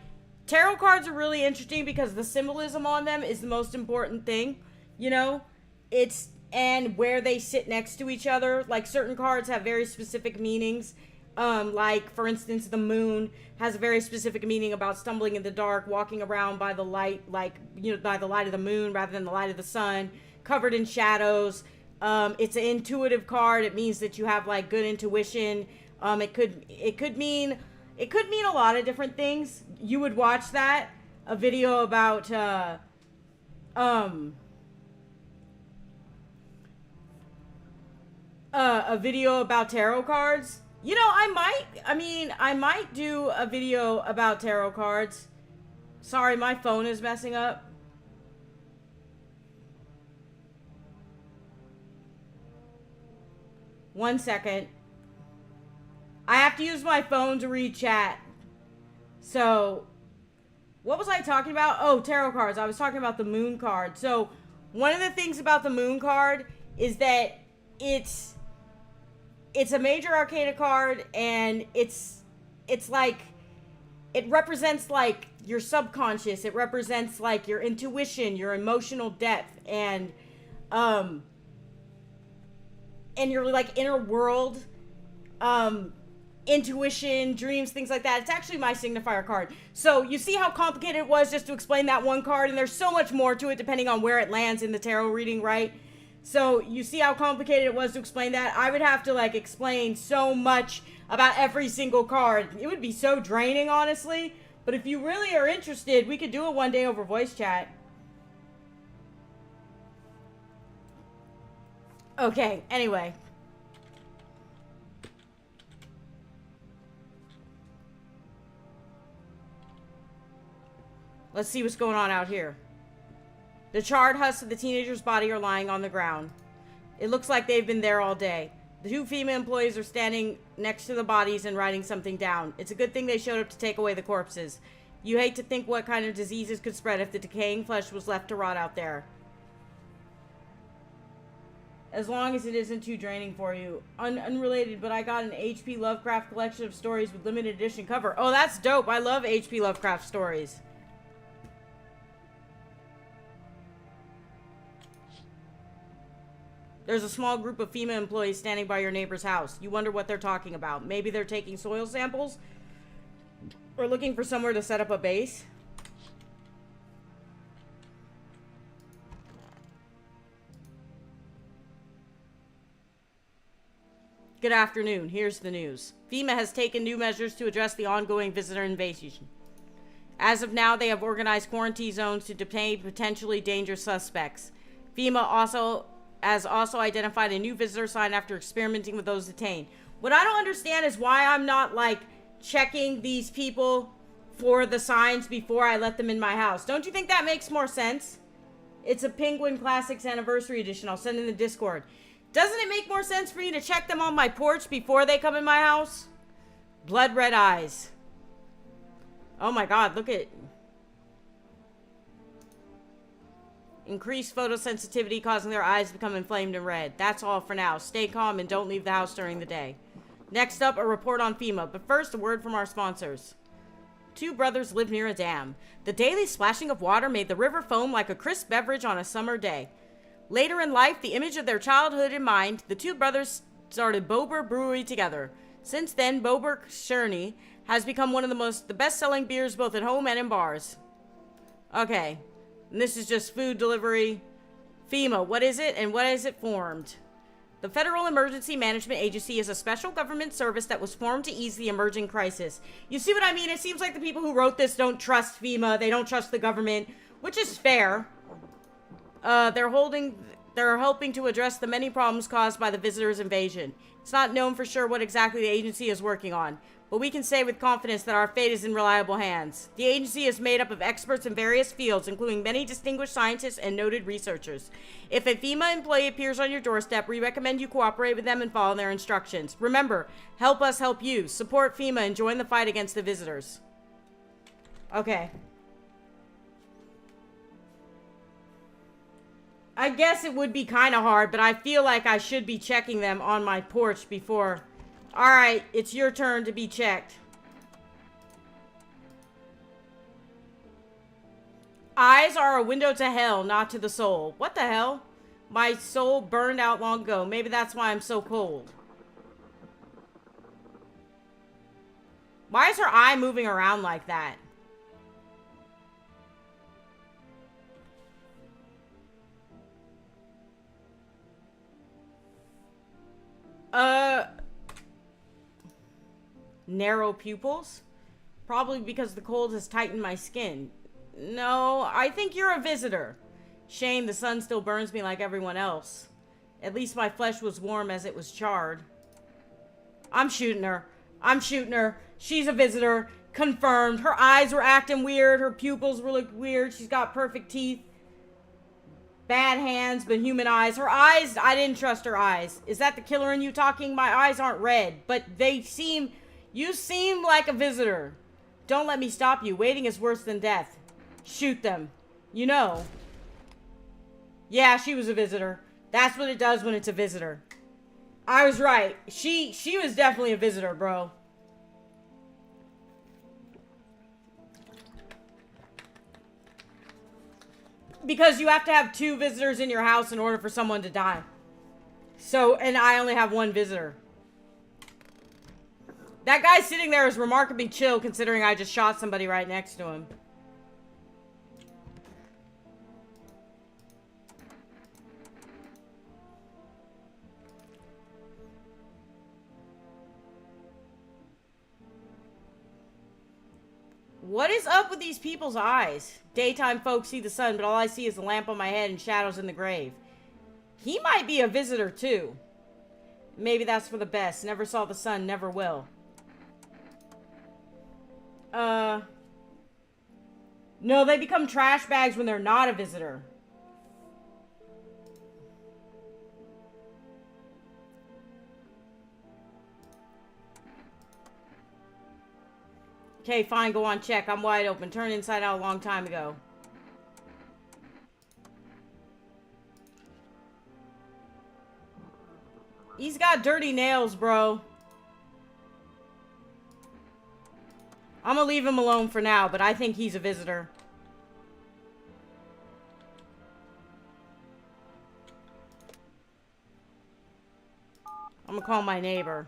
tarot cards are really interesting because the symbolism on them is the most important thing. You know? And where they sit next to each other. Like, certain cards have very specific meanings. Like, for instance, the moon has a very specific meaning about stumbling in the dark, walking around by the light, like, you know, by the light of the moon rather than the light of the sun, covered in shadows. It's an intuitive card. It means that you have, like, good intuition. It could mean a lot of different things. You would watch that, a video about, a video about tarot cards. You know, I might do a video about tarot cards. Sorry, my phone is messing up. One second. I have to use my phone to read chat. So, what was I talking about? Oh, tarot cards. I was talking about the moon card. So, one of the things about the moon card is that it's a major arcana card, and it's like, it represents like your subconscious. It represents like your intuition, your emotional depth, and your like inner world, intuition, dreams, things like that. It's actually my signifier card. So you see how complicated it was just to explain that one card, and there's so much more to it depending on where it lands in the tarot reading, right? So you see how complicated it was to explain that? I would have to like explain so much about every single card. It would be so draining, honestly. But if you really are interested, we could do it one day over voice chat. Okay, anyway. Let's see what's going on out here. The charred husks of the teenager's body are lying on the ground. It looks like they've been there all day. The two female employees are standing next to the bodies and writing something down. It's a good thing they showed up to take away the corpses. You hate to think what kind of diseases could spread if the decaying flesh was left to rot out there. As long as it isn't too draining for you. Unrelated, but I got an H.P. Lovecraft collection of stories with limited edition cover. Oh, that's dope. I love H.P. Lovecraft stories. There's a small group of FEMA employees standing by your neighbor's house. You wonder what they're talking about. Maybe they're taking soil samples? Or looking for somewhere to set up a base? Good afternoon. Here's the news. FEMA has taken new measures to address the ongoing visitor invasion. As of now, they have organized quarantine zones to detain potentially dangerous suspects. FEMA has also identified a new visitor sign after experimenting with those detained. What I don't understand is why I'm not, like, checking these people for the signs before I let them in my house. Don't you think that makes more sense? It's a Penguin Classics Anniversary Edition. I'll send in the Discord. Doesn't it make more sense for me to check them on my porch before they come in my house? Blood red eyes. Oh my god, look at... Increased photosensitivity causing their eyes to become inflamed and red. That's all for now. Stay calm and don't leave the house during the day. Next up, a report on FEMA. But first, a word from our sponsors. Two brothers live near a dam. The daily splashing of water made the river foam like a crisp beverage on a summer day. Later in life, the image of their childhood in mind, the two brothers started Bober Brewery together. Since then, Bober Cherny has become one of the best-selling beers both at home and in bars. Okay. And this is just food delivery. FEMA, what is it and what is it formed? The Federal Emergency Management Agency is a special government service that was formed to ease the emerging crisis. You see what I mean? It seems like the people who wrote this don't trust FEMA. They don't trust the government, which is fair. They're helping to address the many problems caused by the visitors' invasion. It's not known for sure what exactly the agency is working on, but we can say with confidence that our fate is in reliable hands. The agency is made up of experts in various fields, including many distinguished scientists and noted researchers. If a FEMA employee appears on your doorstep, we recommend you cooperate with them and follow their instructions. Remember, help us help you. Support FEMA and join the fight against the visitors. Okay. I guess it would be kind of hard, but I feel like I should be checking them on my porch before... Alright, it's your turn to be checked. Eyes are a window to hell, not to the soul. What the hell? My soul burned out long ago. Maybe that's why I'm so cold. Why is her eye moving around like that? Narrow pupils? Probably because the cold has tightened my skin. No, I think you're a visitor. Shame the sun still burns me like everyone else. At least my flesh was warm as it was charred. I'm shooting her. I'm shooting her. She's a visitor. Confirmed. Her eyes were acting weird. Her pupils were looking weird. She's got perfect teeth. Bad hands, but human eyes. Her eyes, I didn't trust her eyes. Is that the killer in you talking? My eyes aren't red, but they seem... You seem like a visitor. Don't let me stop you. Waiting is worse than death. Shoot them. You know. Yeah, she was a visitor. That's what it does when it's a visitor. I was right. She was definitely a visitor, bro. Because you have to have 2 visitors in your house in order for someone to die. So, and I only have 1 visitor. That guy sitting there is remarkably chill considering I just shot somebody right next to him. What is up with these people's eyes? Daytime folks see the sun, but all I see is the lamp on my head and shadows in the grave. He might be a visitor too. Maybe that's for the best. Never saw the sun, never will. No, they become trash bags when they're not a visitor. Okay, fine, go on, check. I'm wide open. Turned inside out a long time ago. He's got dirty nails, bro. I'm gonna leave him alone for now, but I think he's a visitor. I'm gonna call my neighbor.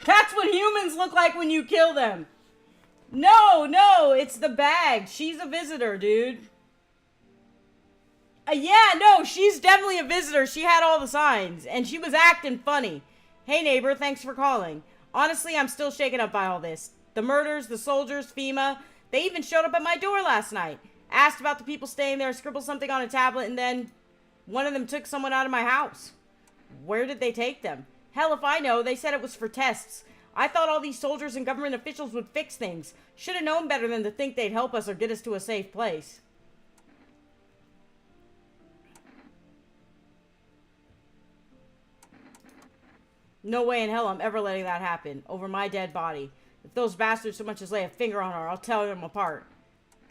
That's what humans look like when you kill them. No, it's the bag. She's a visitor, dude. Yeah, no, she's definitely a visitor. She had all the signs, and she was acting funny. Hey, neighbor, thanks for calling. Honestly, I'm still shaken up by all this. The murders, the soldiers, FEMA. They even showed up at my door last night. Asked about the people staying there, scribbled something on a tablet, and then one of them took someone out of my house. Where did they take them? Hell if I know. They said it was for tests. I thought all these soldiers and government officials would fix things. Should have known better than to think they'd help us or get us to a safe place. No way in hell I'm ever letting that happen. Over my dead body. If those bastards so much as lay a finger on her, I'll tear them apart.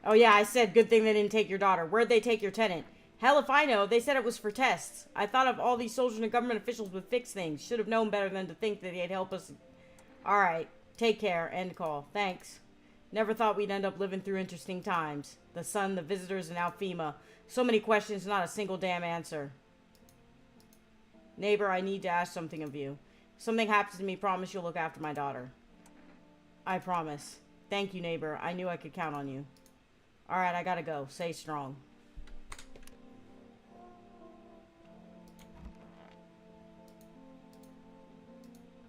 Oh yeah, I said good thing they didn't take your daughter. Where'd they take your tenant? Hell if I know. They said it was for tests. I thought of all these soldiers and government officials would fix things. Should have known better than to think that they'd help us. Alright. Take care. End call. Thanks. Never thought we'd end up living through interesting times. The sun, the visitors, and now FEMA. So many questions, not a single damn answer. Neighbor, I need to ask something of you. If something happens to me, promise you'll look after my daughter. I promise. Thank you, neighbor. I knew I could count on you. Alright, I gotta go. Stay strong.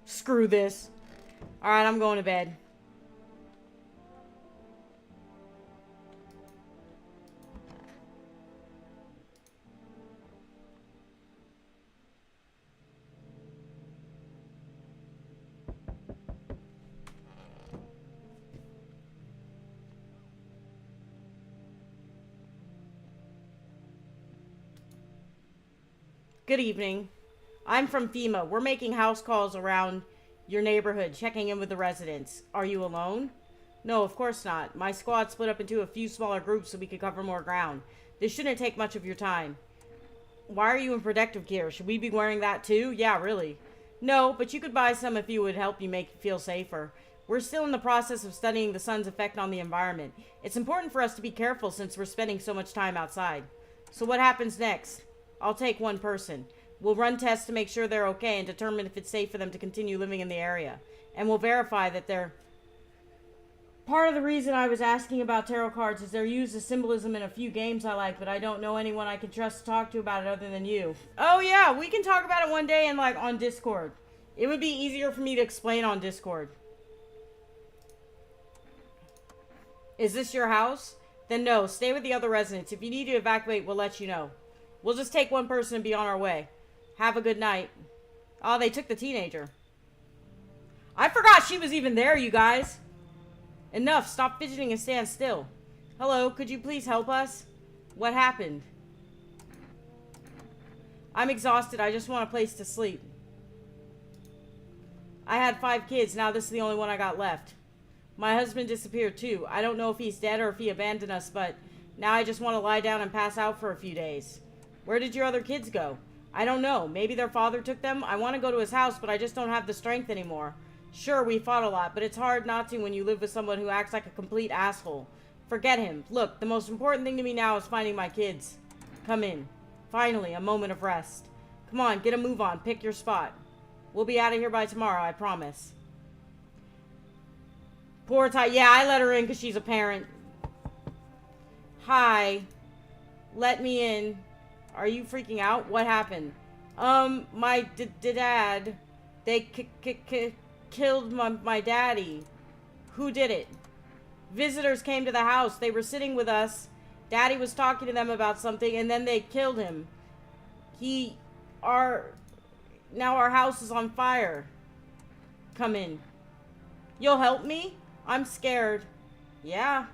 Screw this. Alright, I'm going to bed. Good evening. I'm from FEMA. We're making house calls around your neighborhood, checking in with the residents. Are you alone? No, of course not. My squad split up into a few smaller groups so we could cover more ground. This shouldn't take much of your time. Why are you in protective gear? Should we be wearing that too? Yeah, really. No, but you could buy some if you would help you make you feel safer. We're still in the process of studying the sun's effect on the environment. It's important for us to be careful since we're spending so much time outside. So what happens next? I'll take one person. We'll run tests to make sure they're okay and determine if it's safe for them to continue living in the area. And we'll verify that they're... Part of the reason I was asking about tarot cards is they're used as symbolism in a few games I like, but I don't know anyone I can trust to talk to about it other than you. Oh yeah, we can talk about it one day and like on Discord. It would be easier for me to explain on Discord. Is this your house? Then no, stay with the other residents. If you need to evacuate, we'll let you know. We'll just take one person and be on our way. Have a good night. Oh, they took the teenager. I forgot she was even there, you guys. Enough. Stop fidgeting and stand still. Hello, could you please help us? What happened? I'm exhausted. I just want a place to sleep. I had 5 kids. Now this is the only one I got left. My husband disappeared too. I don't know if he's dead or if he abandoned us, but now I just want to lie down and pass out for a few days. Where did your other kids go? I don't know. Maybe their father took them? I want to go to his house, but I just don't have the strength anymore. Sure, we fought a lot, but it's hard not to when you live with someone who acts like a complete asshole. Forget him. Look, the most important thing to me now is finding my kids. Come in. Finally, a moment of rest. Come on, get a move on. Pick your spot. We'll be out of here by tomorrow, I promise. Poor Ty. Yeah, I let her in because she's a parent. Hi. Let me in. Are you freaking out? What happened? My dad. They killed my daddy. Who did it? Visitors came to the house. They were sitting with us. Daddy was talking to them about something, and then they killed him. Now our house is on fire. Come in. You'll help me? I'm scared. Yeah.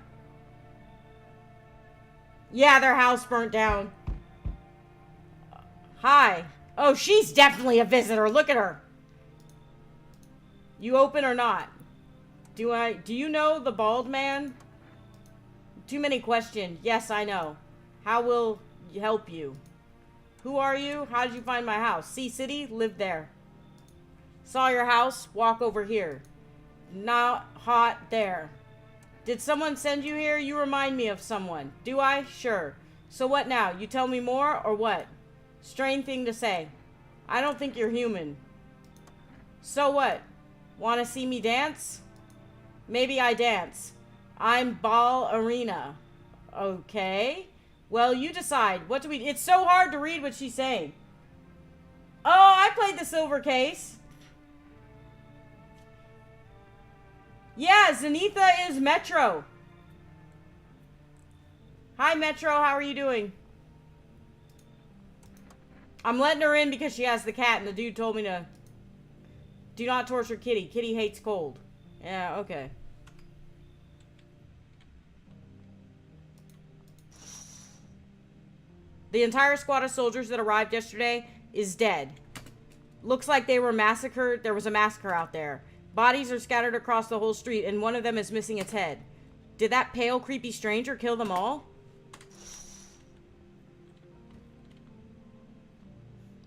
Yeah, their house burnt down. Hi. Oh, she's definitely a visitor. Look at her. You open or not? Do you know the bald man? Too many questions. Yes, I know. How will help you? Who are you? How did you find my house? Sea City? Lived there. Saw your house? Walk over here. Not hot there. Did someone send you here? You remind me of someone. Do I? Sure. So what now? You tell me more or what? Strange thing to say. I don't think you're human. So what? Want to see me dance? Maybe I dance. I'm ballerina. Okay. Well, you decide. What do we... It's so hard to read what she's saying. Oh, I played the silver case. Yeah, Zenitha is Metro. Hi, Metro. How are you doing? I'm letting her in because she has the cat, and the dude told me to... Do not torture Kitty. Kitty hates cold. Yeah, okay. The entire squad of soldiers that arrived yesterday is dead. Looks like they were massacred. There was a massacre out there. Bodies are scattered across the whole street, and one of them is missing its head. Did that pale, creepy stranger kill them all?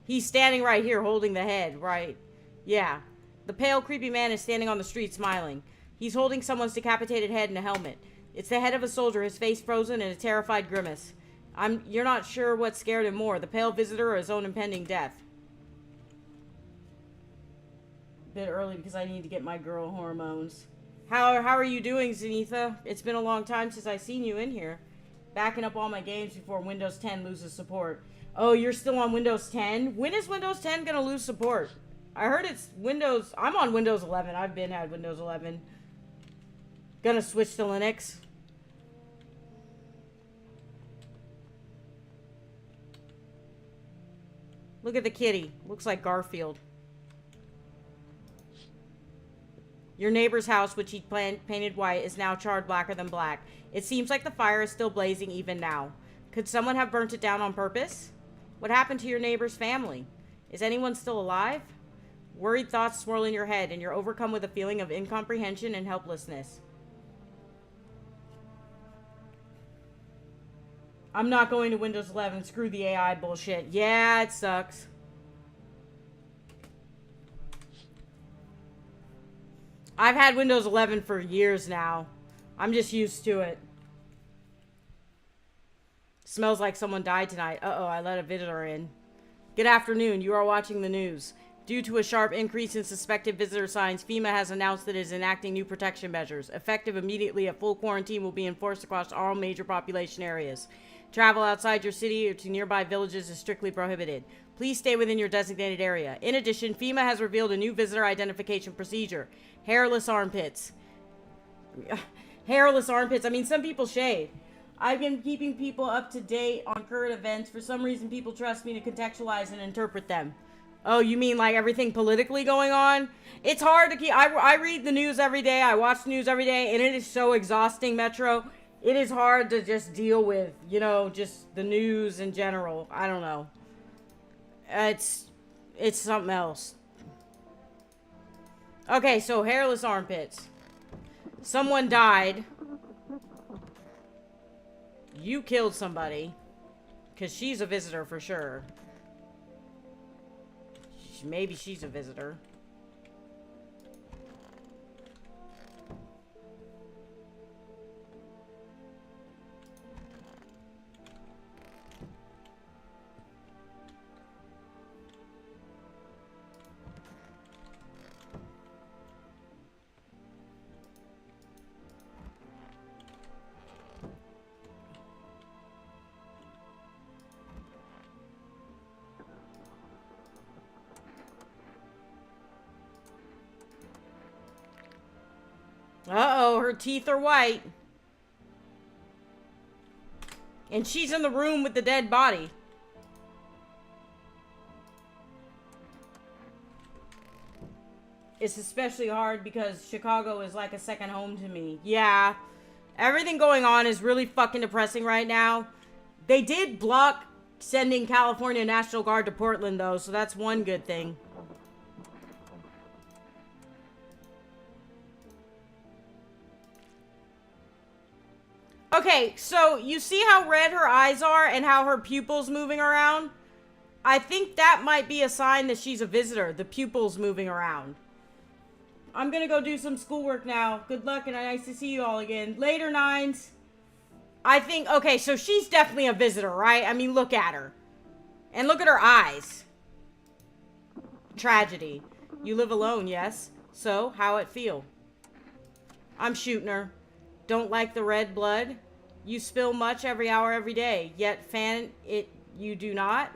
He's standing right here holding the head, right? Yeah. The pale, creepy man is standing on the street smiling. He's holding someone's decapitated head in a helmet. It's the head of a soldier, his face frozen in a terrified grimace. You're not sure what scared him more, the pale visitor or his own impending death. Bit early because I need to get my girl hormones. How are you doing, Zenitha? It's been a long time since I've seen you in here. Backing up all my games before Windows 10 loses support. Oh, you're still on Windows 10? When is Windows 10 gonna lose support? I heard it's Windows... I'm on Windows 11. I've had Windows 11. Gonna switch to Linux. Look at the kitty. Looks like Garfield. Your neighbor's house, which he painted white, is now charred blacker than black. It seems like the fire is still blazing even now. Could someone have burnt it down on purpose? What happened to your neighbor's family? Is anyone still alive? Worried thoughts swirl in your head, and you're overcome with a feeling of incomprehension and helplessness. I'm not going to Windows 11. Screw the AI bullshit. Yeah, it sucks. I've had Windows 11 for years now. I'm just used to it. Smells like someone died tonight. Uh-oh, I let a visitor in. Good afternoon. You are watching the news. Due to a sharp increase in suspected visitor signs, FEMA has announced that it is enacting new protection measures. Effective immediately, a full quarantine will be enforced across all major population areas. Travel outside your city or to nearby villages is strictly prohibited. Please stay within your designated area. In addition, FEMA has revealed a new visitor identification procedure. Hairless armpits. Hairless armpits. I mean, some people shave. I've been keeping people up to date on current events. For some reason, people trust me to contextualize and interpret them. Oh, you mean like everything politically going on? It's hard to keep... I read the news every day. I watch the news every day, and it is so exhausting, Metro. It is hard to just deal with, you know, just the news in general. I don't know. It's something else. Okay, so hairless armpits. Someone died. You killed somebody. Because she's a visitor for sure. Maybe she's a visitor. Uh-oh, her teeth are white. And she's in the room with the dead body. It's especially hard because Chicago is like a second home to me. Yeah. Everything going on is really fucking depressing right now. They did block sending California National Guard to Portland, though, so that's one good thing. Okay, so you see how red her eyes are and how her pupils moving around? I think that might be a sign that she's a visitor, the pupils moving around. I'm gonna go do some schoolwork now. Good luck and nice to see you all again. Later, Nines. I think, okay, so she's definitely a visitor, right? I mean, look at her. And look at her eyes. Tragedy. You live alone, yes? So, how it feel? I'm shooting her. Don't like the red blood? You spill much every hour, every day, yet fan it you do not?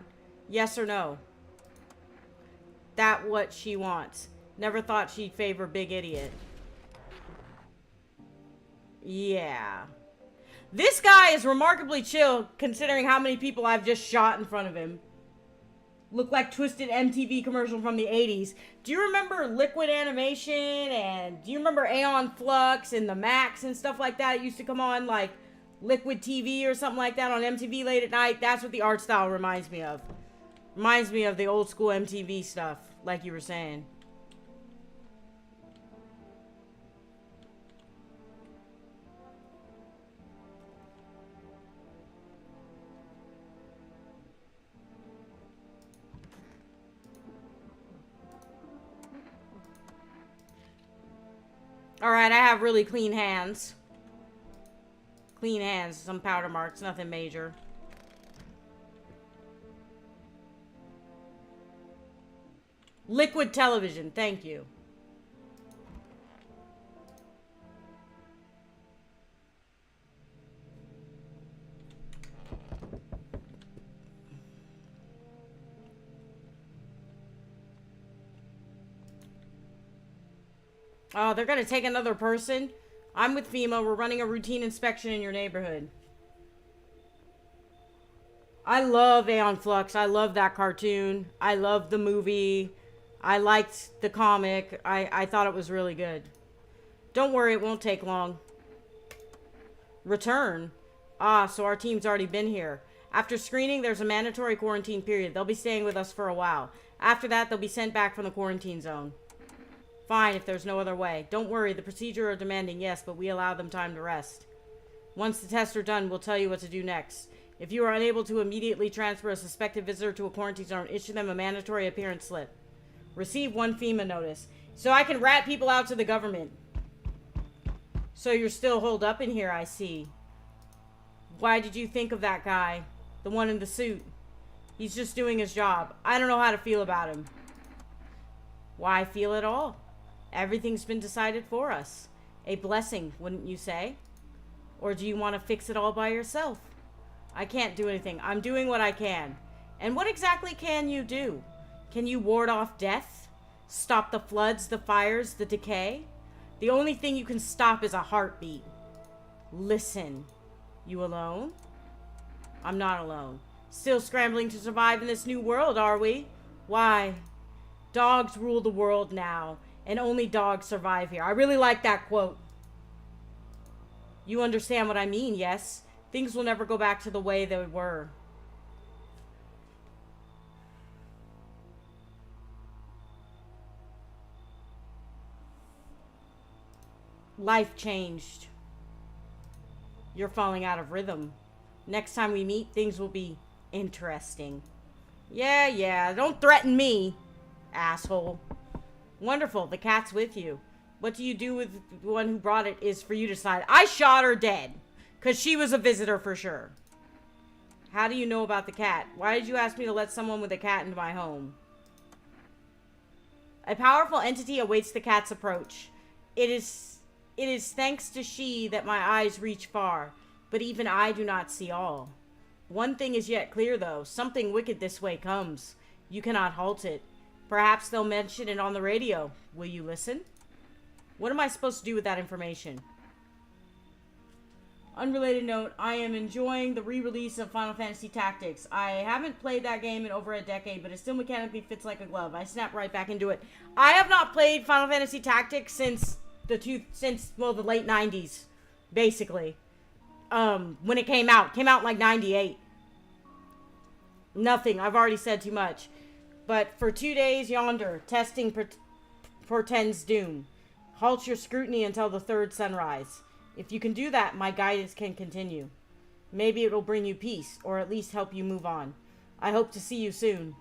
Yes or no? That what she wants. Never thought she'd favor big idiot. Yeah. This guy is remarkably chill considering how many people I've just shot in front of him. Look like twisted MTV commercial from the 80s. Do you remember Liquid Animation and do you remember Aeon Flux and the Max and stuff like that? It used to come on like Liquid TV or something like that on MTV late at night. That's what the art style reminds me of. Reminds me of the old school MTV stuff, like you were saying. Alright, I have really clean hands. Clean hands, some powder marks, nothing major. Liquid television, thank you. Oh, they're gonna take another person? I'm with FEMA. We're running a routine inspection in your neighborhood. I love Aeon Flux. I love that cartoon. I love the movie. I liked the comic. I thought it was really good. Don't worry, it won't take long. Return? Ah, so our team's already been here. After screening, there's a mandatory quarantine period. They'll be staying with us for a while. After that, they'll be sent back from the quarantine zone. Fine, if there's no other way. Don't worry, the procedure are demanding, yes, but we allow them time to rest. Once the tests are done, we'll tell you what to do next. If you are unable to immediately transfer a suspected visitor to a quarantine zone, issue them a mandatory appearance slip. Receive 1 FEMA notice. So I can rat people out to the government. So you're still holed up in here, I see. Why did you think of that guy? The one in the suit. He's just doing his job. I don't know how to feel about him. Why feel at all? Everything's been decided for us. A blessing, wouldn't you say? Or do you want to fix it all by yourself? I can't do anything. I'm doing what I can. And what exactly can you do? Can you ward off death? Stop the floods, the fires, the decay? The only thing you can stop is a heartbeat. Listen. You alone? I'm not alone. Still scrambling to survive in this new world, are we? Why? Dogs rule the world now, and only dogs survive here. I really like that quote. You understand what I mean, yes? Things will never go back to the way they were. Life changed. You're falling out of rhythm. Next time we meet, things will be interesting. Yeah, don't threaten me, asshole. Wonderful, the cat's with you. What do you do with the one who brought it is for you to decide. I shot her dead, because she was a visitor for sure. How do you know about the cat? Why did you ask me to let someone with a cat into my home? A powerful entity awaits the cat's approach. It is thanks to she that my eyes reach far, but even I do not see all. One thing is yet clear, though. Something wicked this way comes. You cannot halt it. Perhaps they'll mention it on the radio. Will you listen? What am I supposed to do with that information? Unrelated note, I am enjoying the re-release of Final Fantasy Tactics. I haven't played that game in over a decade, but it still mechanically fits like a glove. I snap right back into it. I have not played Final Fantasy Tactics since the late 90s, basically. When it came out. Came out in like 98. Nothing. I've already said too much. But for 2 days yonder, testing portends doom. Halt your scrutiny until the third sunrise. If you can do that, my guidance can continue. Maybe it will bring you peace, or at least help you move on. I hope to see you soon.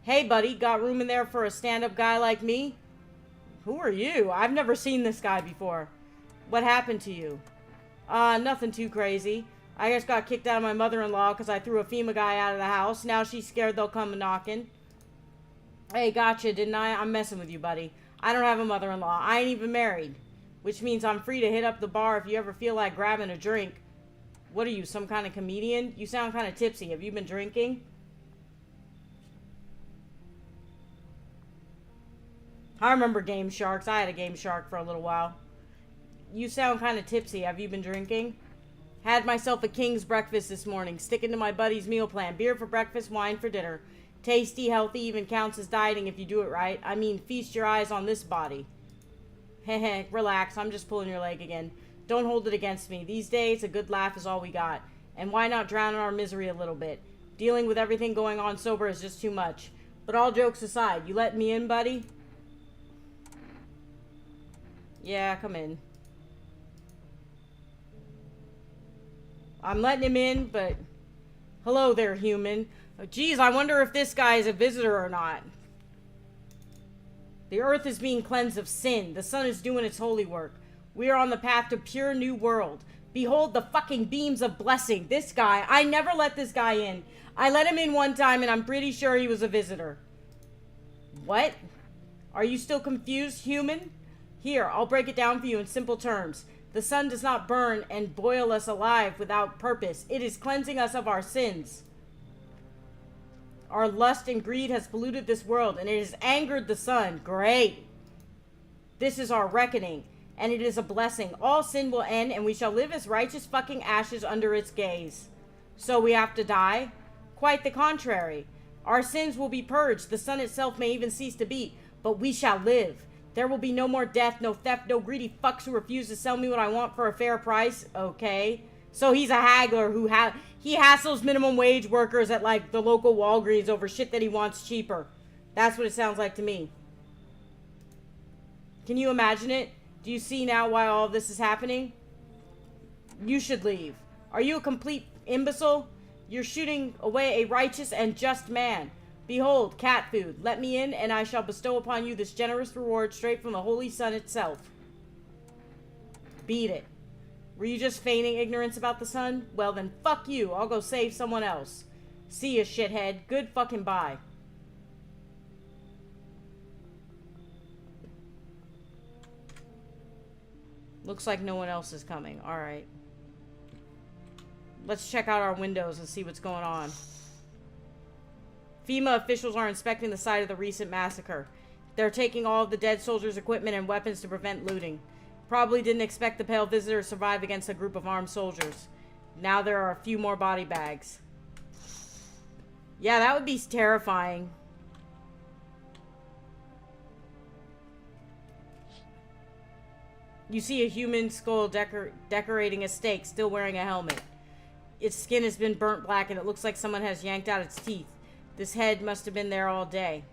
Hey, buddy, got room in there for a stand-up guy like me? Who are you? I've never seen this guy before. What happened to you? Nothing too crazy. I just got kicked out of my mother-in-law because I threw a FEMA guy out of the house. Now she's scared they'll come knocking. Hey, gotcha, didn't I? I'm messing with you, buddy. I don't have a mother-in-law. I ain't even married. Which means I'm free to hit up the bar if you ever feel like grabbing a drink. What are you, some kind of comedian? You sound kind of tipsy. Have you been drinking? I remember Game Sharks. I had a Game Shark for a little while. You sound kind of tipsy. Have you been drinking? Had myself a king's breakfast this morning. Sticking to my buddy's meal plan. Beer for breakfast, wine for dinner. Tasty, healthy, even counts as dieting if you do it right. I mean, feast your eyes on this body. Heh, relax. I'm just pulling your leg again. Don't hold it against me. These days, a good laugh is all we got. And why not drown in our misery a little bit? Dealing with everything going on sober is just too much. But all jokes aside, you letting me in, buddy? Yeah, come in. I'm letting him in, but... Hello there, human. Oh, geez, I wonder if this guy is a visitor or not. The earth is being cleansed of sin. The sun is doing its holy work. We are on the path to pure new world. Behold the fucking beams of blessing. This guy, I never let this guy in. I let him in one time and I'm pretty sure he was a visitor. What? Are you still confused, human? Here, I'll break it down for you in simple terms. The sun does not burn and boil us alive without purpose. It is cleansing us of our sins. Our lust and greed has polluted this world and it has angered the sun. Great. This is our reckoning. And it is a blessing. All sin will end, and we shall live as righteous fucking ashes under its gaze. So we have to die? Quite the contrary. Our sins will be purged. The sun itself may even cease to beat, but we shall live. There will be no more death, no theft, no greedy fucks who refuse to sell me what I want for a fair price. Okay. So he's a haggler who he hassles minimum wage workers at like the local Walgreens over shit that he wants cheaper. That's what it sounds like to me. Can you imagine it? Do you see now why all of this is happening? You should leave. Are you a complete imbecile? You're shooting away a righteous and just man. Behold, cat food. Let me in, and I shall bestow upon you this generous reward straight from the holy sun itself. Beat it. Were you just feigning ignorance about the sun? Well then, fuck you. I'll go save someone else. See ya, shithead. Good fucking bye. Looks like no one else is coming. Alright. Let's check out our windows and see what's going on. FEMA officials are inspecting the site of the recent massacre. They're taking all of the dead soldiers' equipment and weapons to prevent looting. Probably didn't expect the pale visitor to survive against a group of armed soldiers. Now there are a few more body bags. Yeah, that would be terrifying. You see a human skull decorating a stake, still wearing a helmet. Its skin has been burnt black and it looks like someone has yanked out its teeth. This head must have been there all day.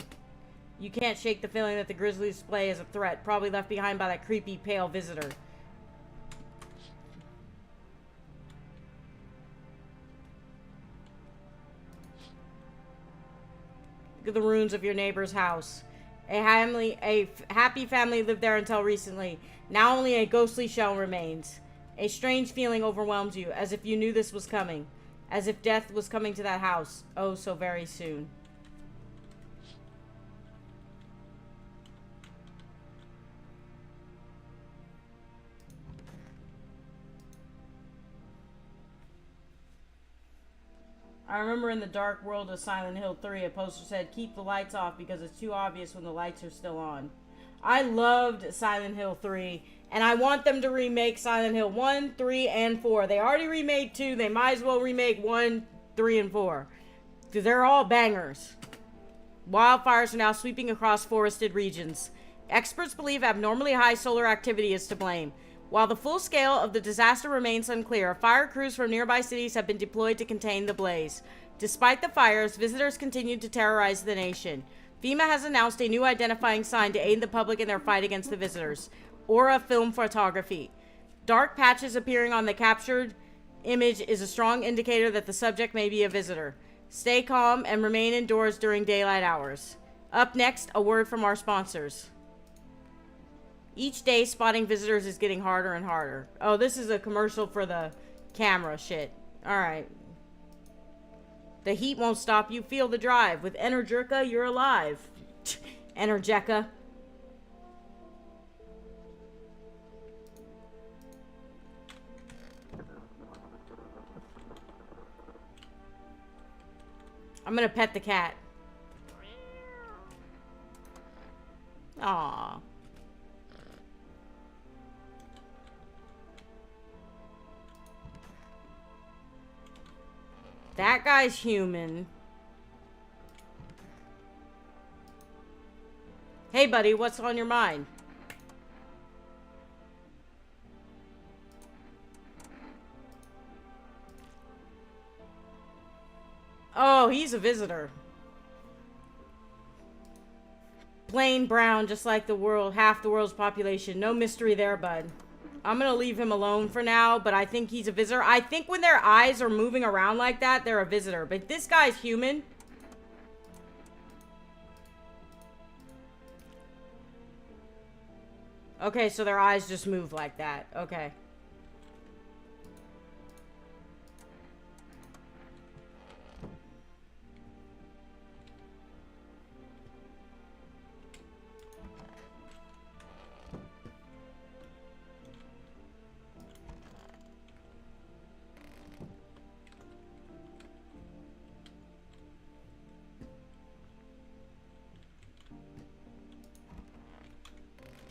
You can't shake the feeling that the grisly display is a threat, probably left behind by that creepy, pale visitor. Look at the ruins of your neighbor's house. A happy family lived there until recently. Now only a ghostly shell remains. A strange feeling overwhelms you, as if you knew this was coming. As if death was coming to that house. Oh, so very soon. I remember in the dark world of Silent Hill 3, a poster said, keep the lights off because it's too obvious when the lights are still on. I loved Silent Hill 3, and I want them to remake Silent Hill 1, 3, and 4. They already remade 2, they might as well remake 1, 3, and 4. Because they're all bangers. Wildfires are now sweeping across forested regions. Experts believe abnormally high solar activity is to blame. While the full scale of the disaster remains unclear, fire crews from nearby cities have been deployed to contain the blaze. Despite the fires, visitors continue to terrorize the nation. FEMA has announced a new identifying sign to aid the public in their fight against the visitors. Aura Film Photography. Dark patches appearing on the captured image is a strong indicator that the subject may be a visitor. Stay calm and remain indoors during daylight hours. Up next, a word from our sponsors. Each day, spotting visitors is getting harder and harder. Oh, this is a commercial for the camera shit. Alright. The heat won't stop you. Feel the drive. With Energica, you're alive. Energica. I'm gonna pet the cat. Aww. That guy's human. Hey, buddy, what's on your mind? Oh, he's a visitor. Plain brown, just like the world, half the world's population. No mystery there, bud. I'm gonna leave him alone for now, but I think he's a visitor. I think when their eyes are moving around like that, they're a visitor. But this guy's human. Okay, so their eyes just move like that. Okay.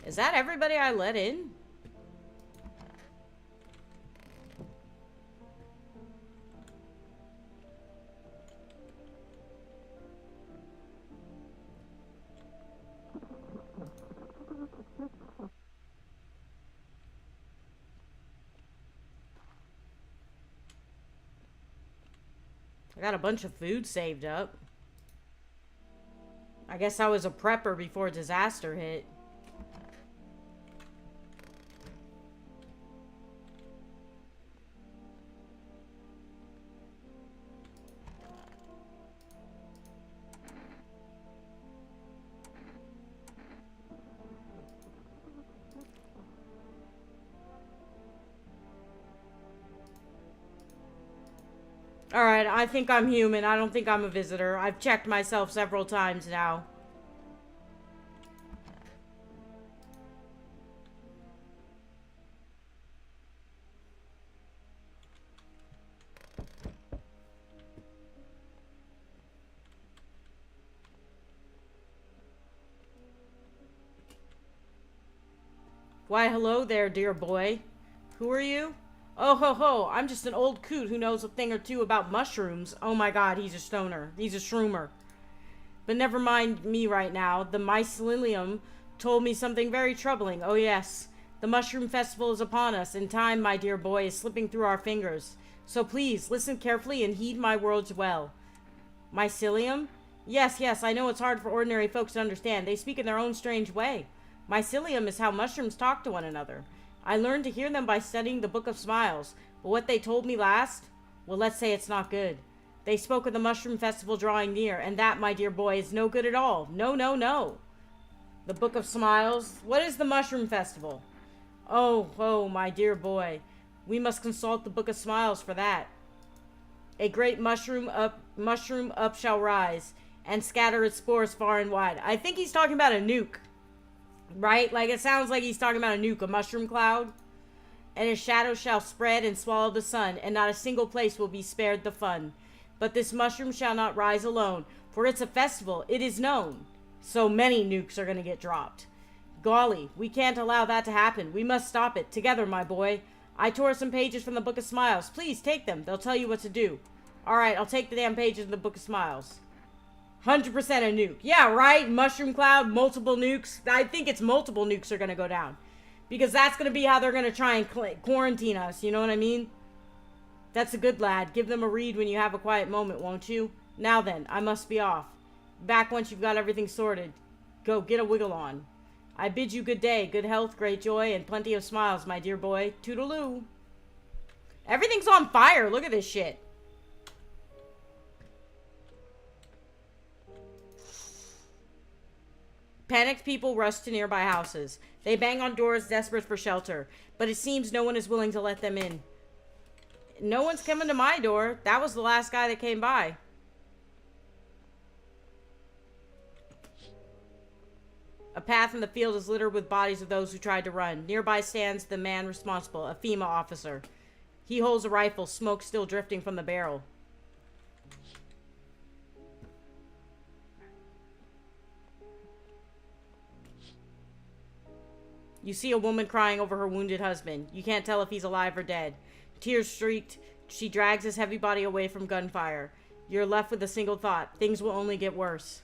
Is that everybody I let in? I got a bunch of food saved up. I guess I was a prepper before disaster hit. Alright, I think I'm human. I don't think I'm a visitor. I've checked myself several times now. Why, hello there, dear boy. Who are you? Oh ho ho, I'm just an old coot who knows a thing or two about mushrooms. Oh my god, he's a stoner. He's a shroomer. But never mind me right now. The mycelium told me something very troubling. Oh yes, the mushroom festival is upon us, and time, my dear boy, is slipping through our fingers. So please, listen carefully and heed my words well. Mycelium? Yes, yes, I know it's hard for ordinary folks to understand. They speak in their own strange way. Mycelium is how mushrooms talk to one another. I learned to hear them by studying the Book of Smiles, but what they told me last, well, let's say it's not good. They spoke of the mushroom festival drawing near, and that, my dear boy, is no good at all. No, no, no. The Book of Smiles? What is the mushroom festival? Oh, oh, my dear boy. We must consult the Book of Smiles for that. A great mushroom up shall rise, and scatter its spores far and wide. I think he's talking about a nuke. Right? Like, it sounds like he's talking about a nuke, a mushroom cloud. And his shadow shall spread and swallow the sun, and not a single place will be spared the fun. But this mushroom shall not rise alone, for it's a festival, it is known. So many nukes are gonna get dropped. Golly, we can't allow that to happen. We must stop it, together, my boy. I tore some pages from the Book of Smiles. Please, take them. They'll tell you what to do. Alright, I'll take the damn pages of the Book of Smiles. 100% a nuke. Yeah, right? Mushroom cloud, multiple nukes. I think it's multiple nukes are going to go down. Because that's going to be how they're going to try and quarantine us. You know what I mean? That's a good lad. Give them a read when you have a quiet moment, won't you? Now then, I must be off. Back once you've got everything sorted. Go, get a wiggle on. I bid you good day, good health, great joy, and plenty of smiles, my dear boy. Toodaloo. Everything's on fire. Look at this shit. Panicked people rush to nearby houses. They bang on doors, desperate for shelter. But it seems no one is willing to let them in. No one's coming to my door. That was the last guy that came by. A path in the field is littered with bodies of those who tried to run. Nearby stands the man responsible, a FEMA officer. He holds a rifle, smoke still drifting from the barrel. You see a woman crying over her wounded husband. You can't tell if he's alive or dead. Tears streaked, she drags his heavy body away from gunfire. You're left with a single thought. Things will only get worse.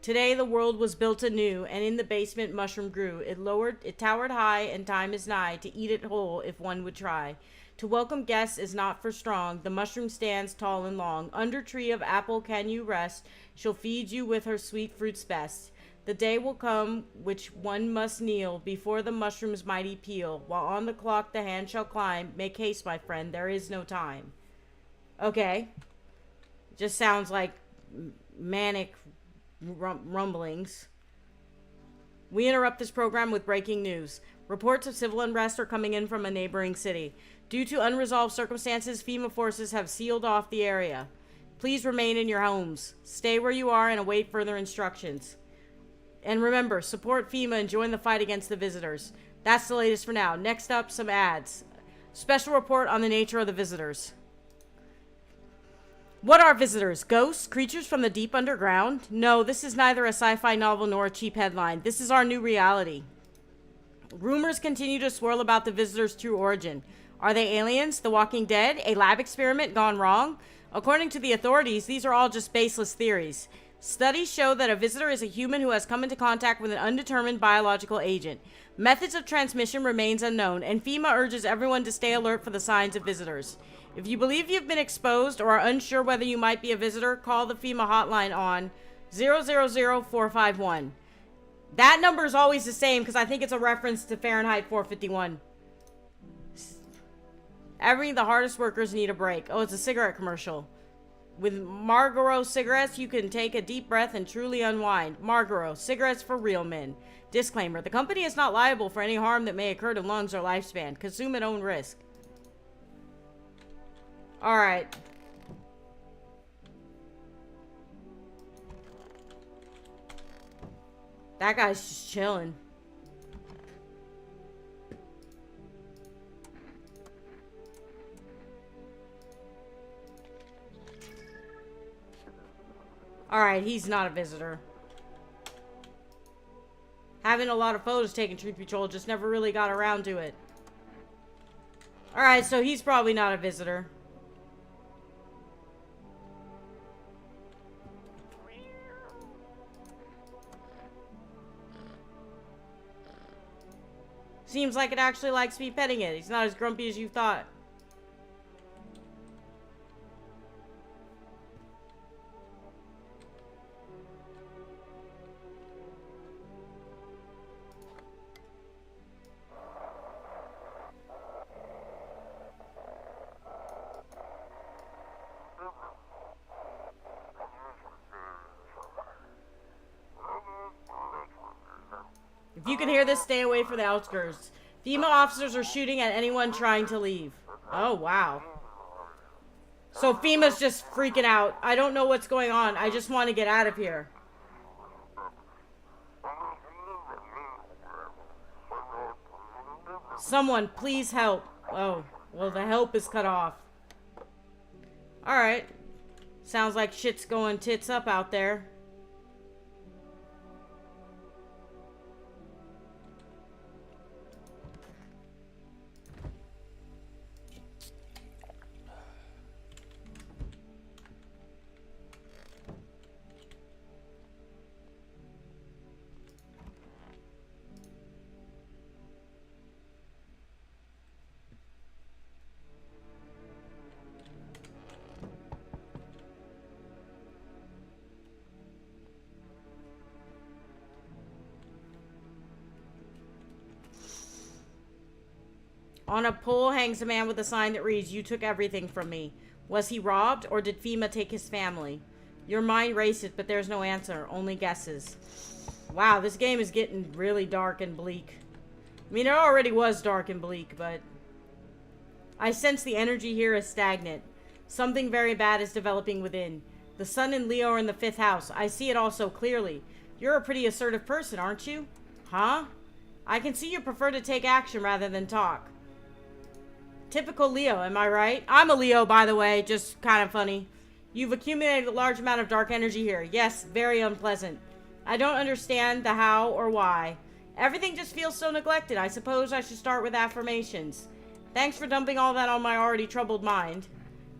Today the world was built anew, and in the basement mushroom grew. It towered high, and time is nigh to eat it whole if one would try. To welcome guests is not for strong. The mushroom stands tall and long. Under tree of apple can you rest. She'll feed you with her sweet fruits best. The day will come which one must kneel before the mushroom's mighty peel. While on the clock the hand shall climb. Make haste, my friend, there is no time. Okay. Just sounds like manic rumblings. We interrupt this program with breaking news. Reports of civil unrest are coming in from a neighboring city. Due to unresolved circumstances, FEMA forces have sealed off the area. Please remain in your homes. Stay where you are and await further instructions. And remember, support FEMA and join the fight against the visitors. That's the latest for now. Next up, some ads. Special report on the nature of the visitors. What are visitors? Ghosts? Creatures from the deep underground? No, this is neither a sci-fi novel nor a cheap headline. This is our new reality. Rumors continue to swirl about the visitors' true origin. Are they aliens? The Walking Dead? A lab experiment gone wrong? According to the authorities, these are all just baseless theories. Studies show that a visitor is a human who has come into contact with an undetermined biological agent. Methods of transmission remains unknown, and FEMA urges everyone to stay alert for the signs of visitors. If you believe you've been exposed or are unsure whether you might be a visitor, call the FEMA hotline on 000-451. That number is always the same because I think it's a reference to Fahrenheit 451. The hardest workers need a break. Oh, it's a cigarette commercial. With Marlboro cigarettes, you can take a deep breath and truly unwind. Marlboro, cigarettes for real men. Disclaimer, the company is not liable for any harm that may occur to lungs or lifespan. Consume at own risk. Alright. That guy's just chilling. Alright, he's not a visitor. Having a lot of photos taken, Truth Patrol, just never really got around to it. Alright, so he's probably not a visitor. Seems like it actually likes me petting it. He's not as grumpy as you thought. If you can hear this, stay away from the outskirts. FEMA officers are shooting at anyone trying to leave. Oh, wow. So FEMA's just freaking out. I don't know what's going on. I just want to get out of here. Someone, please help. Oh, well, the help is cut off. Alright. Sounds like shit's going tits up out there. On a pole hangs a man with a sign that reads, "You took everything from me." Was he robbed, or did FEMA take his family? Your mind races, but there's no answer, only guesses. Wow, this game is getting really dark and bleak. I mean, it already was dark and bleak, but... I sense the energy here is stagnant. Something very bad is developing within. The sun and Leo are in the 5th house. I see it all so clearly. You're a pretty assertive person, aren't you? Huh? I can see you prefer to take action rather than talk. Typical Leo, am I right? I'm a Leo, by the way, just kind of funny. You've accumulated a large amount of dark energy here. Yes, very unpleasant. I don't understand the how or why. Everything just feels so neglected. I suppose I should start with affirmations. Thanks for dumping all that on my already troubled mind.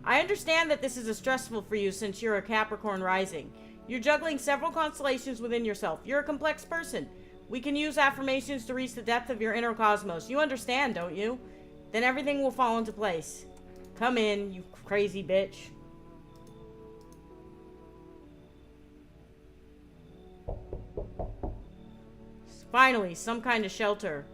I understand that this is stressful for you since you're a Capricorn rising. You're juggling several constellations within yourself. You're a complex person. We can use affirmations to reach the depth of your inner cosmos. You understand, don't you? Then everything will fall into place. Come in, you crazy bitch. Finally, some kind of shelter.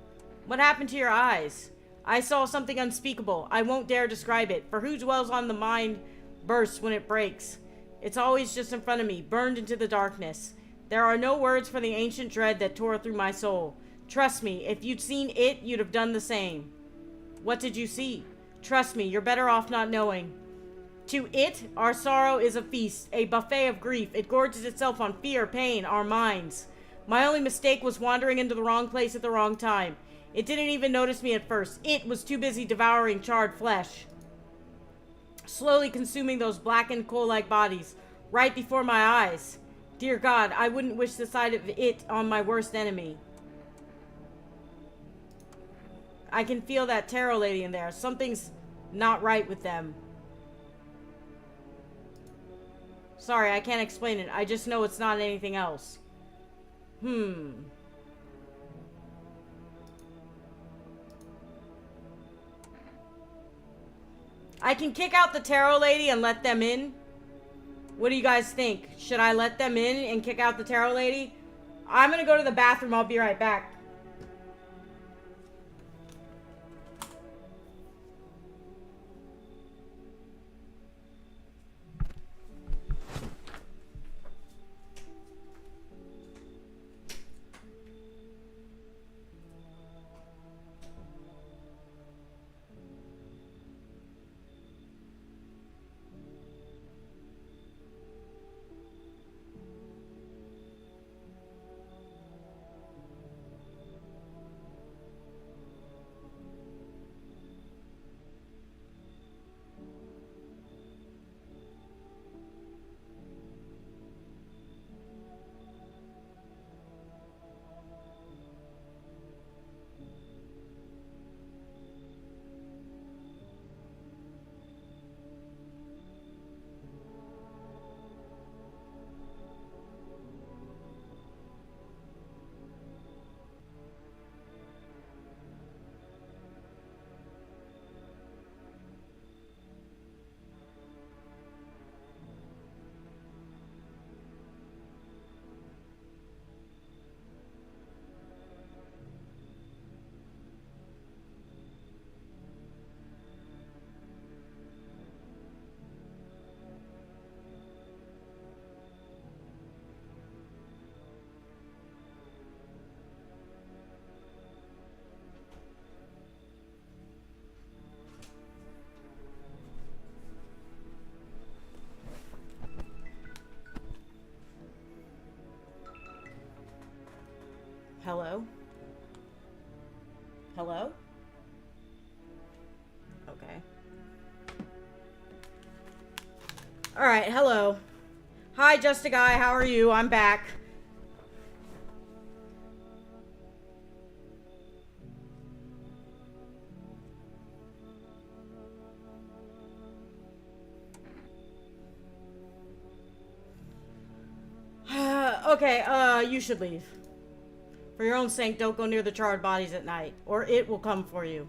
What happened to your eyes? I saw something unspeakable. I won't dare describe it, for who dwells on the mind bursts when it breaks. It's always just in front of me, burned into the darkness. There are no words for the ancient dread that tore through my soul. Trust me, if you'd seen it, you'd have done the same. What did you see? Trust me, you're better off not knowing. To it, our sorrow is a feast, a buffet of grief. It gorges itself on fear, pain, our minds. My only mistake was wandering into the wrong place at the wrong time. It didn't even notice me at first. It was too busy devouring charred flesh, slowly consuming those blackened coal-like bodies right before my eyes. Dear God, I wouldn't wish the sight of it on my worst enemy. I can feel that tarot lady in there. Something's not right with them. Sorry, I can't explain it. I just know it's not anything else. I can kick out the tarot lady and let them in. What do you guys think? Should I let them in and kick out the tarot lady? I'm gonna go to the bathroom. I'll be right back. Hello? Hello? Okay. Alright, hello. Hi, Just a Guy, how are you? I'm back. Okay, you should leave. For your own sake, don't go near the charred bodies at night, or it will come for you.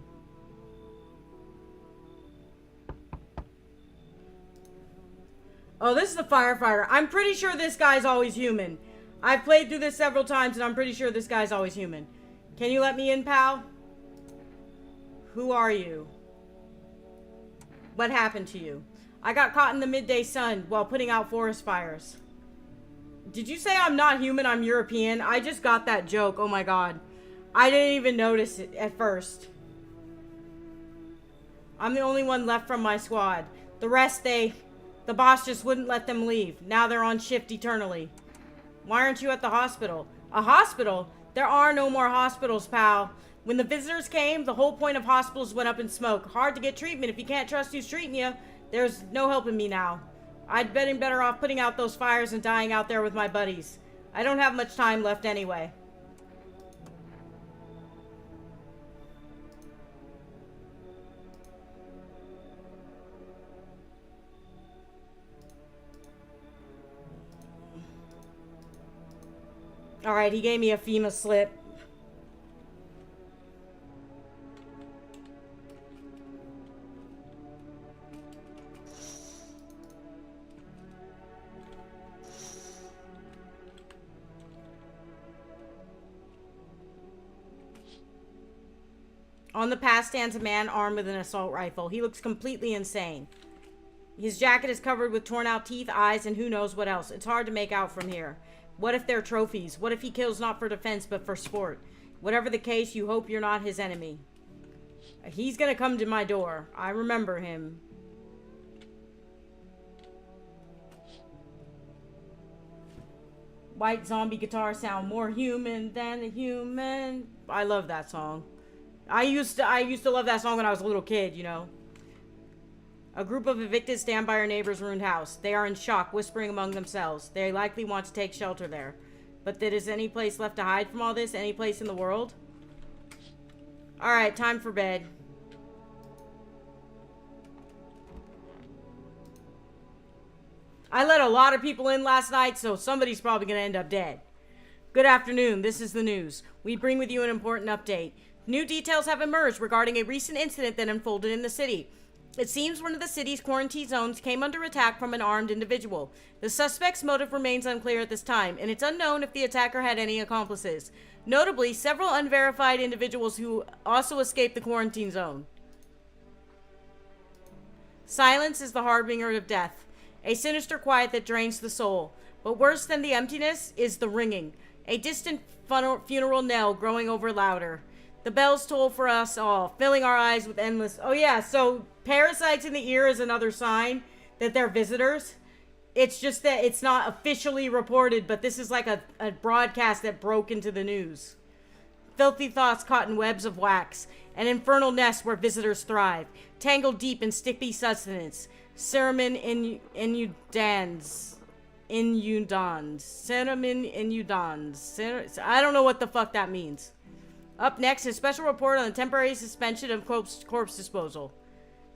Oh, this is the firefighter. I'm pretty sure this guy's always human. I've played through this several times, and I'm pretty sure this guy's always human. Can you let me in, pal? Who are you? What happened to you? I got caught in the midday sun while putting out forest fires. Did you say I'm not human, I'm European? I just got that joke. Oh my god. I didn't even notice it at first. I'm the only one left from my squad. The rest, the boss just wouldn't let them leave. Now they're on shift eternally. Why aren't you at the hospital? A hospital? There are no more hospitals, pal. When the visitors came, the whole point of hospitals went up in smoke. Hard to get treatment if you can't trust who's treating you. There's no helping me now. I'd been better off putting out those fires and dying out there with my buddies. I don't have much time left anyway. Alright, he gave me a FEMA slip. On the path stands a man armed with an assault rifle. He looks completely insane. His jacket is covered with torn out teeth, eyes, and who knows what else. It's hard to make out from here. What if they're trophies? What if he kills not for defense, but for sport? Whatever the case, you hope you're not his enemy. He's gonna come to my door. I remember him. White zombie guitar sound more human than a human. I love that song. I used to love that song when I was a little kid, you know. A group of evicted stand by our neighbor's ruined house. They are in shock, whispering among themselves. They likely want to take shelter there. But there is any place left to hide from all this? Any place in the world? Alright, time for bed. I let a lot of people in last night, so somebody's probably going to end up dead. Good afternoon, this is the news. We bring with you an important update. New details have emerged regarding a recent incident that unfolded in the city. It seems one of the city's quarantine zones came under attack from an armed individual. The suspect's motive remains unclear at this time, and it's unknown if the attacker had any accomplices. Notably, several unverified individuals who also escaped the quarantine zone. Silence is the harbinger of death, a sinister quiet that drains the soul. But worse than the emptiness is the ringing, a distant funeral knell growing over louder. The bells toll for us all, filling our eyes with endless... Oh yeah, so parasites in the ear is another sign that they're visitors. It's just that it's not officially reported, but this is like a broadcast that broke into the news. Filthy thoughts caught in webs of wax, an infernal nest where visitors thrive, tangled deep in sticky sustenance. Cerumen inudans. Cerumen inudans. I don't know what the fuck that means. Up next, a special report on the temporary suspension of corpse disposal.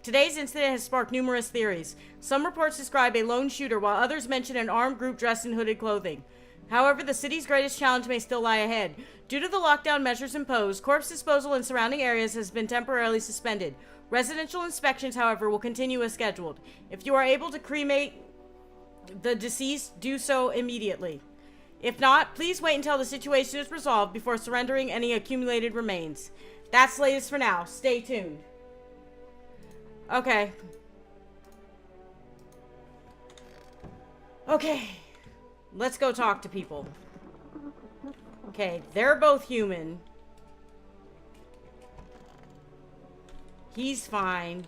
Today's incident has sparked numerous theories. Some reports describe a lone shooter, while others mention an armed group dressed in hooded clothing. However, the city's greatest challenge may still lie ahead. Due to the lockdown measures imposed, corpse disposal in surrounding areas has been temporarily suspended. Residential inspections, however, will continue as scheduled. If you are able to cremate the deceased, do so immediately. If not, please wait until the situation is resolved before surrendering any accumulated remains. That's the latest for now. Stay tuned. Okay. Okay. Let's go talk to people. Okay, they're both human. He's fine.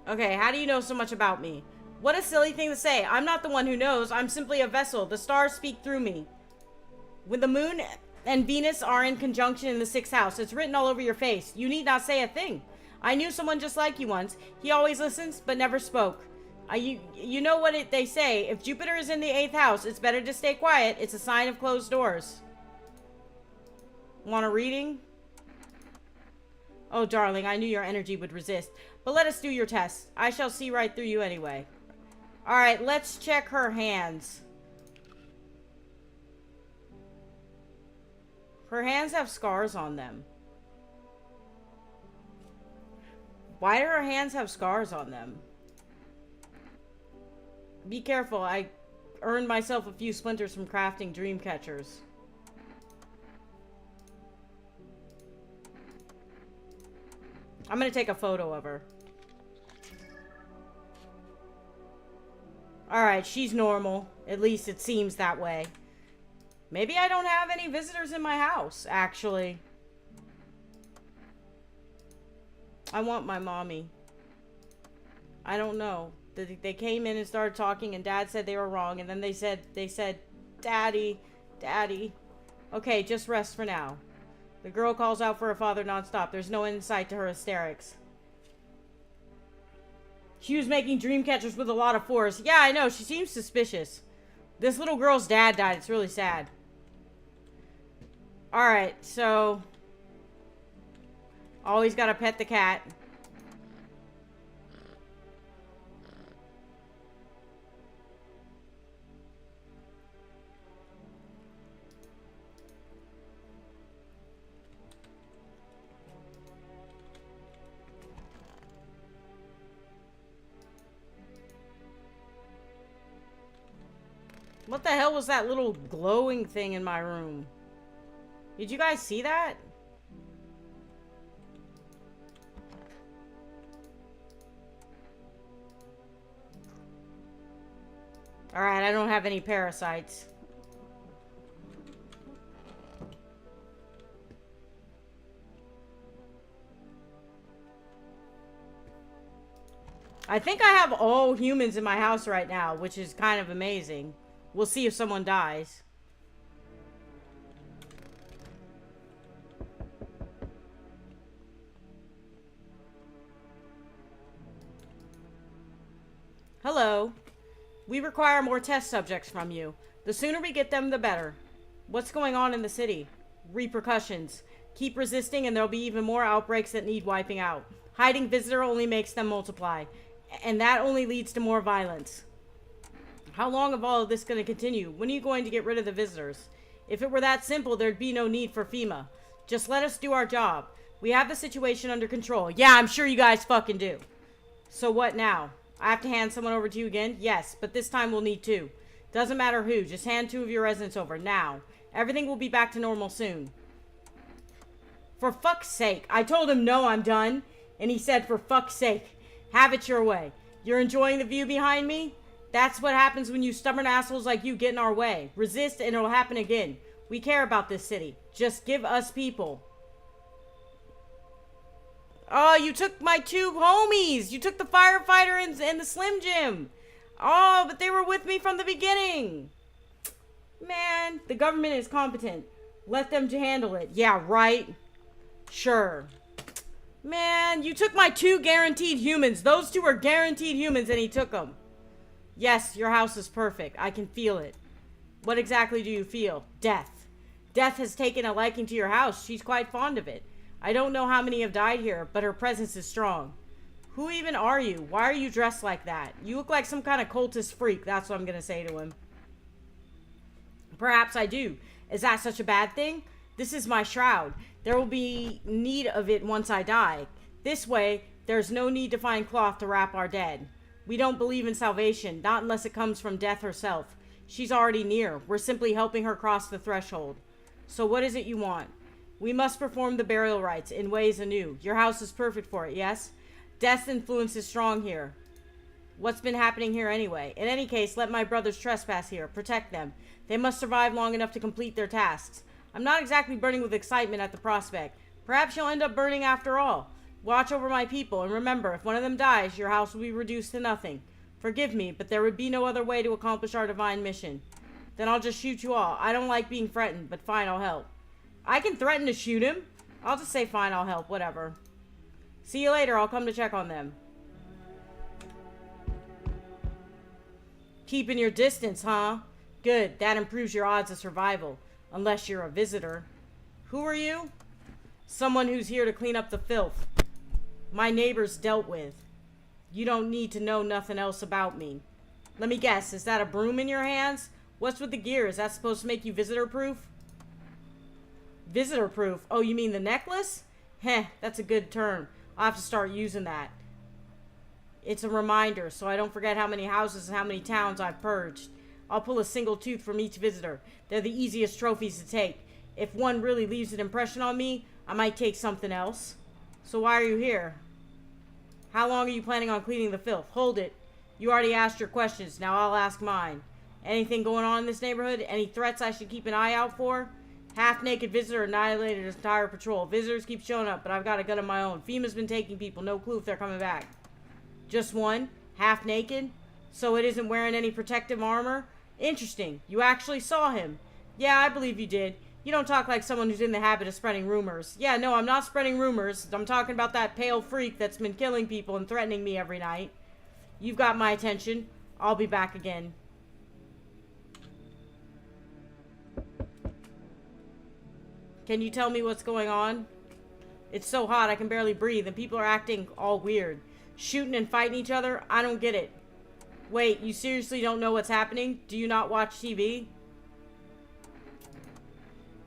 Okay, how do you know so much about me? What a silly thing to say. I'm not the one who knows. I'm simply a vessel. The stars speak through me. When the moon and Venus are in conjunction in the 6th house, it's written all over your face. You need not say a thing. I knew someone just like you once. He always listens, but never spoke. You know what they say. If Jupiter is in the 8th house, it's better to stay quiet. It's a sign of closed doors. Want a reading? Oh, darling, I knew your energy would resist. But let us do your test. I shall see right through you anyway. Alright, let's check her hands. Her hands have scars on them. Why do her hands have scars on them? Be careful, I earned myself a few splinters from crafting dream catchers. I'm gonna take a photo of her. Alright, she's normal. At least it seems that way. Maybe I don't have any visitors in my house, actually. I want my mommy. I don't know. They came in and started talking and Dad said they were wrong. And then they said, Daddy, Daddy. Okay, just rest for now. The girl calls out for her father nonstop. There's no insight to her hysterics. She was making dream catchers with a lot of force. Yeah, I know. She seems suspicious. This little girl's dad died. It's really sad. Alright, so... always gotta pet the cat. What the hell was that little glowing thing in my room? Did you guys see that? Alright, I don't have any parasites. I think I have all humans in my house right now, which is kind of amazing. We'll see if someone dies. Hello. We require more test subjects from you. The sooner we get them, the better. What's going on in the city? Repercussions. Keep resisting and there'll be even more outbreaks that need wiping out. Hiding visitor only makes them multiply. And that only leads to more violence. How long is all of this going to continue? When are you going to get rid of the visitors? If it were that simple, there'd be no need for FEMA. Just let us do our job. We have the situation under control. Yeah, I'm sure you guys fucking do. So what now? I have to hand someone over to you again? Yes, but this time we'll need two. Doesn't matter who, just hand 2 of your residents over, now. Everything will be back to normal soon. For fuck's sake, I told him no, I'm done. And he said, for fuck's sake, have it your way. You're enjoying the view behind me? That's what happens when you stubborn assholes like you get in our way. Resist and it'll happen again. We care about this city. Just give us people. Oh, you took my 2 homies. You took the firefighter and the Slim Jim. Oh, but they were with me from the beginning. Man, the government is competent. Let them handle it. Yeah, right. Sure. Man, you took my 2 guaranteed humans. Those 2 are guaranteed humans and he took them. Yes, your house is perfect. I can feel it. What exactly do you feel? Death. Death has taken a liking to your house. She's quite fond of it. I don't know how many have died here, but her presence is strong. Who even are you? Why are you dressed like that? You look like some kind of cultist freak. That's what I'm going to say to him. Perhaps I do. Is that such a bad thing? This is my shroud. There will be need of it once I die. This way, there's no need to find cloth to wrap our dead. We don't believe in salvation, not unless it comes from death herself. She's already near. We're simply helping her cross the threshold. So what is it you want? We must perform the burial rites in ways anew. Your house is perfect for it, yes? Death's influence is strong here. What's been happening here anyway? In any case, let my brothers trespass here. Protect them. They must survive long enough to complete their tasks. I'm not exactly burning with excitement at the prospect. Perhaps you'll end up burning after all. Watch over my people, and remember, if one of them dies, your house will be reduced to nothing. Forgive me, but there would be no other way to accomplish our divine mission. Then I'll just shoot you all. I don't like being threatened, but fine, I'll help. I can threaten to shoot him. I'll just say fine, I'll help, whatever. See you later, I'll come to check on them. Keeping your distance, huh? Good, that improves your odds of survival. Unless you're a visitor. Who are you? Someone who's here to clean up the filth. My neighbors dealt with. You don't need to know nothing else about me. Let me guess, is that a broom in your hands? What's with the gear? Is that supposed to make you visitor-proof? Visitor-proof? Oh, you mean the necklace? Heh, that's a good term. I'll have to start using that. It's a reminder, so I don't forget how many houses and how many towns I've purged. I'll pull a single tooth from each visitor. They're the easiest trophies to take. If one really leaves an impression on me, I might take something else. So why are you here? How long are you planning on cleaning the filth? Hold it. You already asked your questions, now I'll ask mine. Anything going on in this neighborhood? Any threats I should keep an eye out for? Half-naked visitor annihilated his entire patrol. Visitors keep showing up, but I've got a gun of my own. FEMA's been taking people, no clue if they're coming back. Just one? Half-naked? So it isn't wearing any protective armor? Interesting. You actually saw him. Yeah, I believe you did. You don't talk like someone who's in the habit of spreading rumors. Yeah, no, I'm not spreading rumors. I'm talking about that pale freak that's been killing people and threatening me every night. You've got my attention. I'll be back again. Can you tell me what's going on? It's so hot I can barely breathe and people are acting all weird. Shooting and fighting each other? I don't get it. Wait, you seriously don't know what's happening? Do you not watch TV?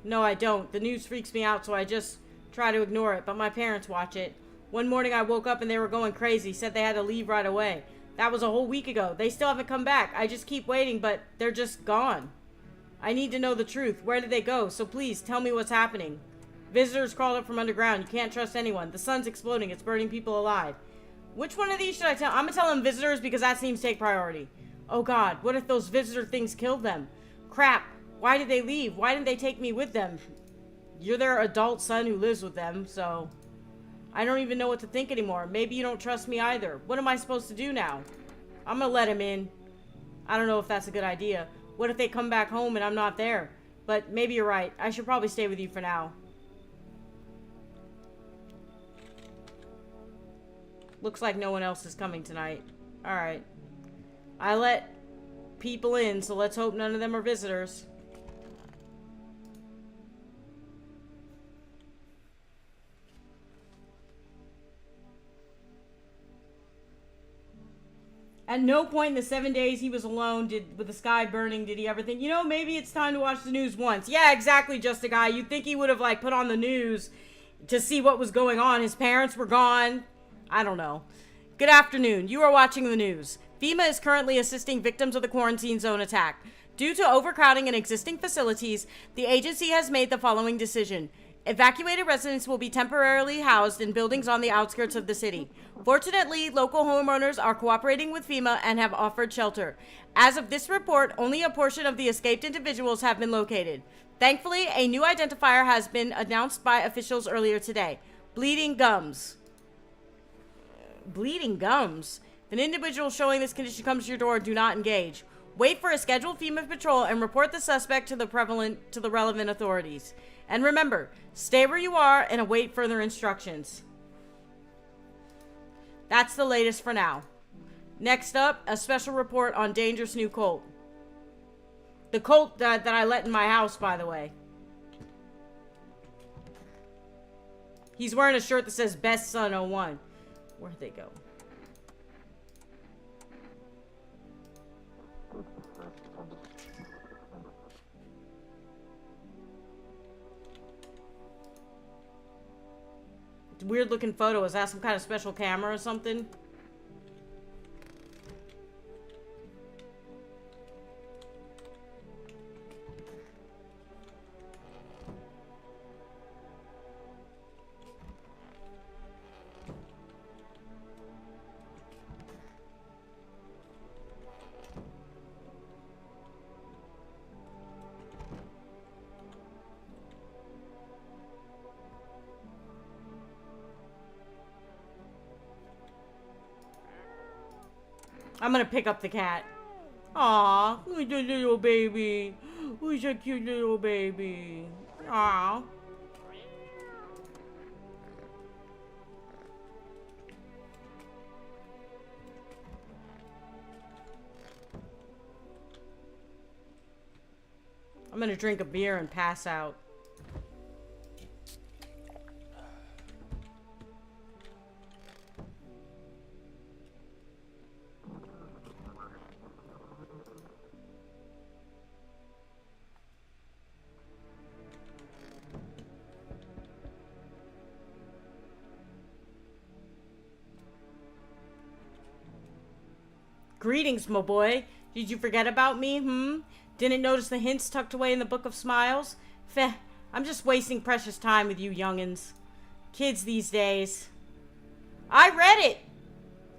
No, I don't. The news freaks me out, so I just try to ignore it, but my parents watch it. One morning I woke up and they were going crazy, said they had to leave right away. That was a whole week ago. They still haven't come back. I just keep waiting, but they're just gone. I need to know the truth. Where did they go? So please, tell me what's happening. Visitors crawled up from underground. You can't trust anyone. The sun's exploding. It's burning people alive. Which one of these should I tell? I'm gonna tell them visitors because that seems to take priority. Oh god, what if those visitor things killed them? Crap. Why did they leave? Why didn't they take me with them? You're their adult son who lives with them, so... I don't even know what to think anymore. Maybe you don't trust me either. What am I supposed to do now? I'm gonna let him in. I don't know if that's a good idea. What if they come back home and I'm not there? But maybe you're right. I should probably stay with you for now. Looks like no one else is coming tonight. Alright. I let people in, so let's hope none of them are visitors. At no point in the 7 days he was alone with the sky burning did he ever think, you know, maybe it's time to watch the news once. Yeah, exactly, Just a Guy. You'd think he would have, like, put on the news to see what was going on. His parents were gone. I don't know. Good afternoon. You are watching the news. FEMA is currently assisting victims of the quarantine zone attack. Due to overcrowding in existing facilities, the agency has made the following decision. Evacuated residents will be temporarily housed in buildings on the outskirts of the city. Fortunately, local homeowners are cooperating with FEMA and have offered shelter. As of this report, only a portion of the escaped individuals have been located. Thankfully, a new identifier has been announced by officials earlier today. Bleeding gums. Bleeding gums? If an individual showing this condition comes to your door, do not engage. Wait for a scheduled FEMA patrol and report the suspect to the relevant authorities. And remember, stay where you are and await further instructions. That's the latest for now. Next up, a special report on dangerous new cult. The cult that I let in my house, by the way. He's wearing a shirt that says Best Son 01. Where'd they go? Weird looking photo. Is that some kind of special camera or something? I'm gonna pick up the cat. Aw, who's a little baby? Who's a cute little baby? Aw. I'm gonna drink a beer and pass out. Greetings, my boy. Did you forget about me, Didn't notice the hints tucked away in the Book of Smiles? Feh, I'm just wasting precious time with you youngins. Kids these days. I read it!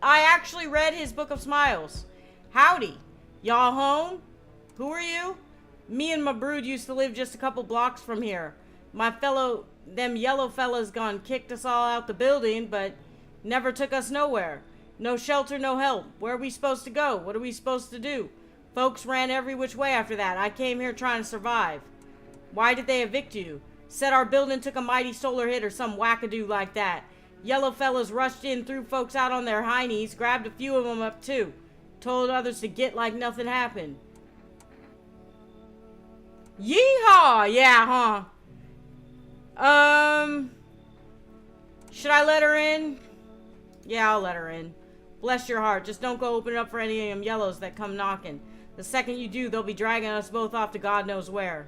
I actually read his Book of Smiles. Howdy. Y'all home? Who are you? Me and my brood used to live just a couple blocks from here. Them yellow fellas gone kicked us all out the building, but never took us nowhere. No shelter, no help. Where are we supposed to go? What are we supposed to do? Folks ran every which way after that. I came here trying to survive. Why did they evict you? Said our building took a mighty solar hit or some wackadoo like that. Yellow fellas rushed in, threw folks out on their high knees, grabbed a few of them up too. Told others to get like nothing happened. Yeehaw! Yeah, huh? Should I let her in? Yeah, I'll let her in. Bless your heart. Just don't go open it up for any of them yellows that come knocking. The second you do, they'll be dragging us both off to God knows where.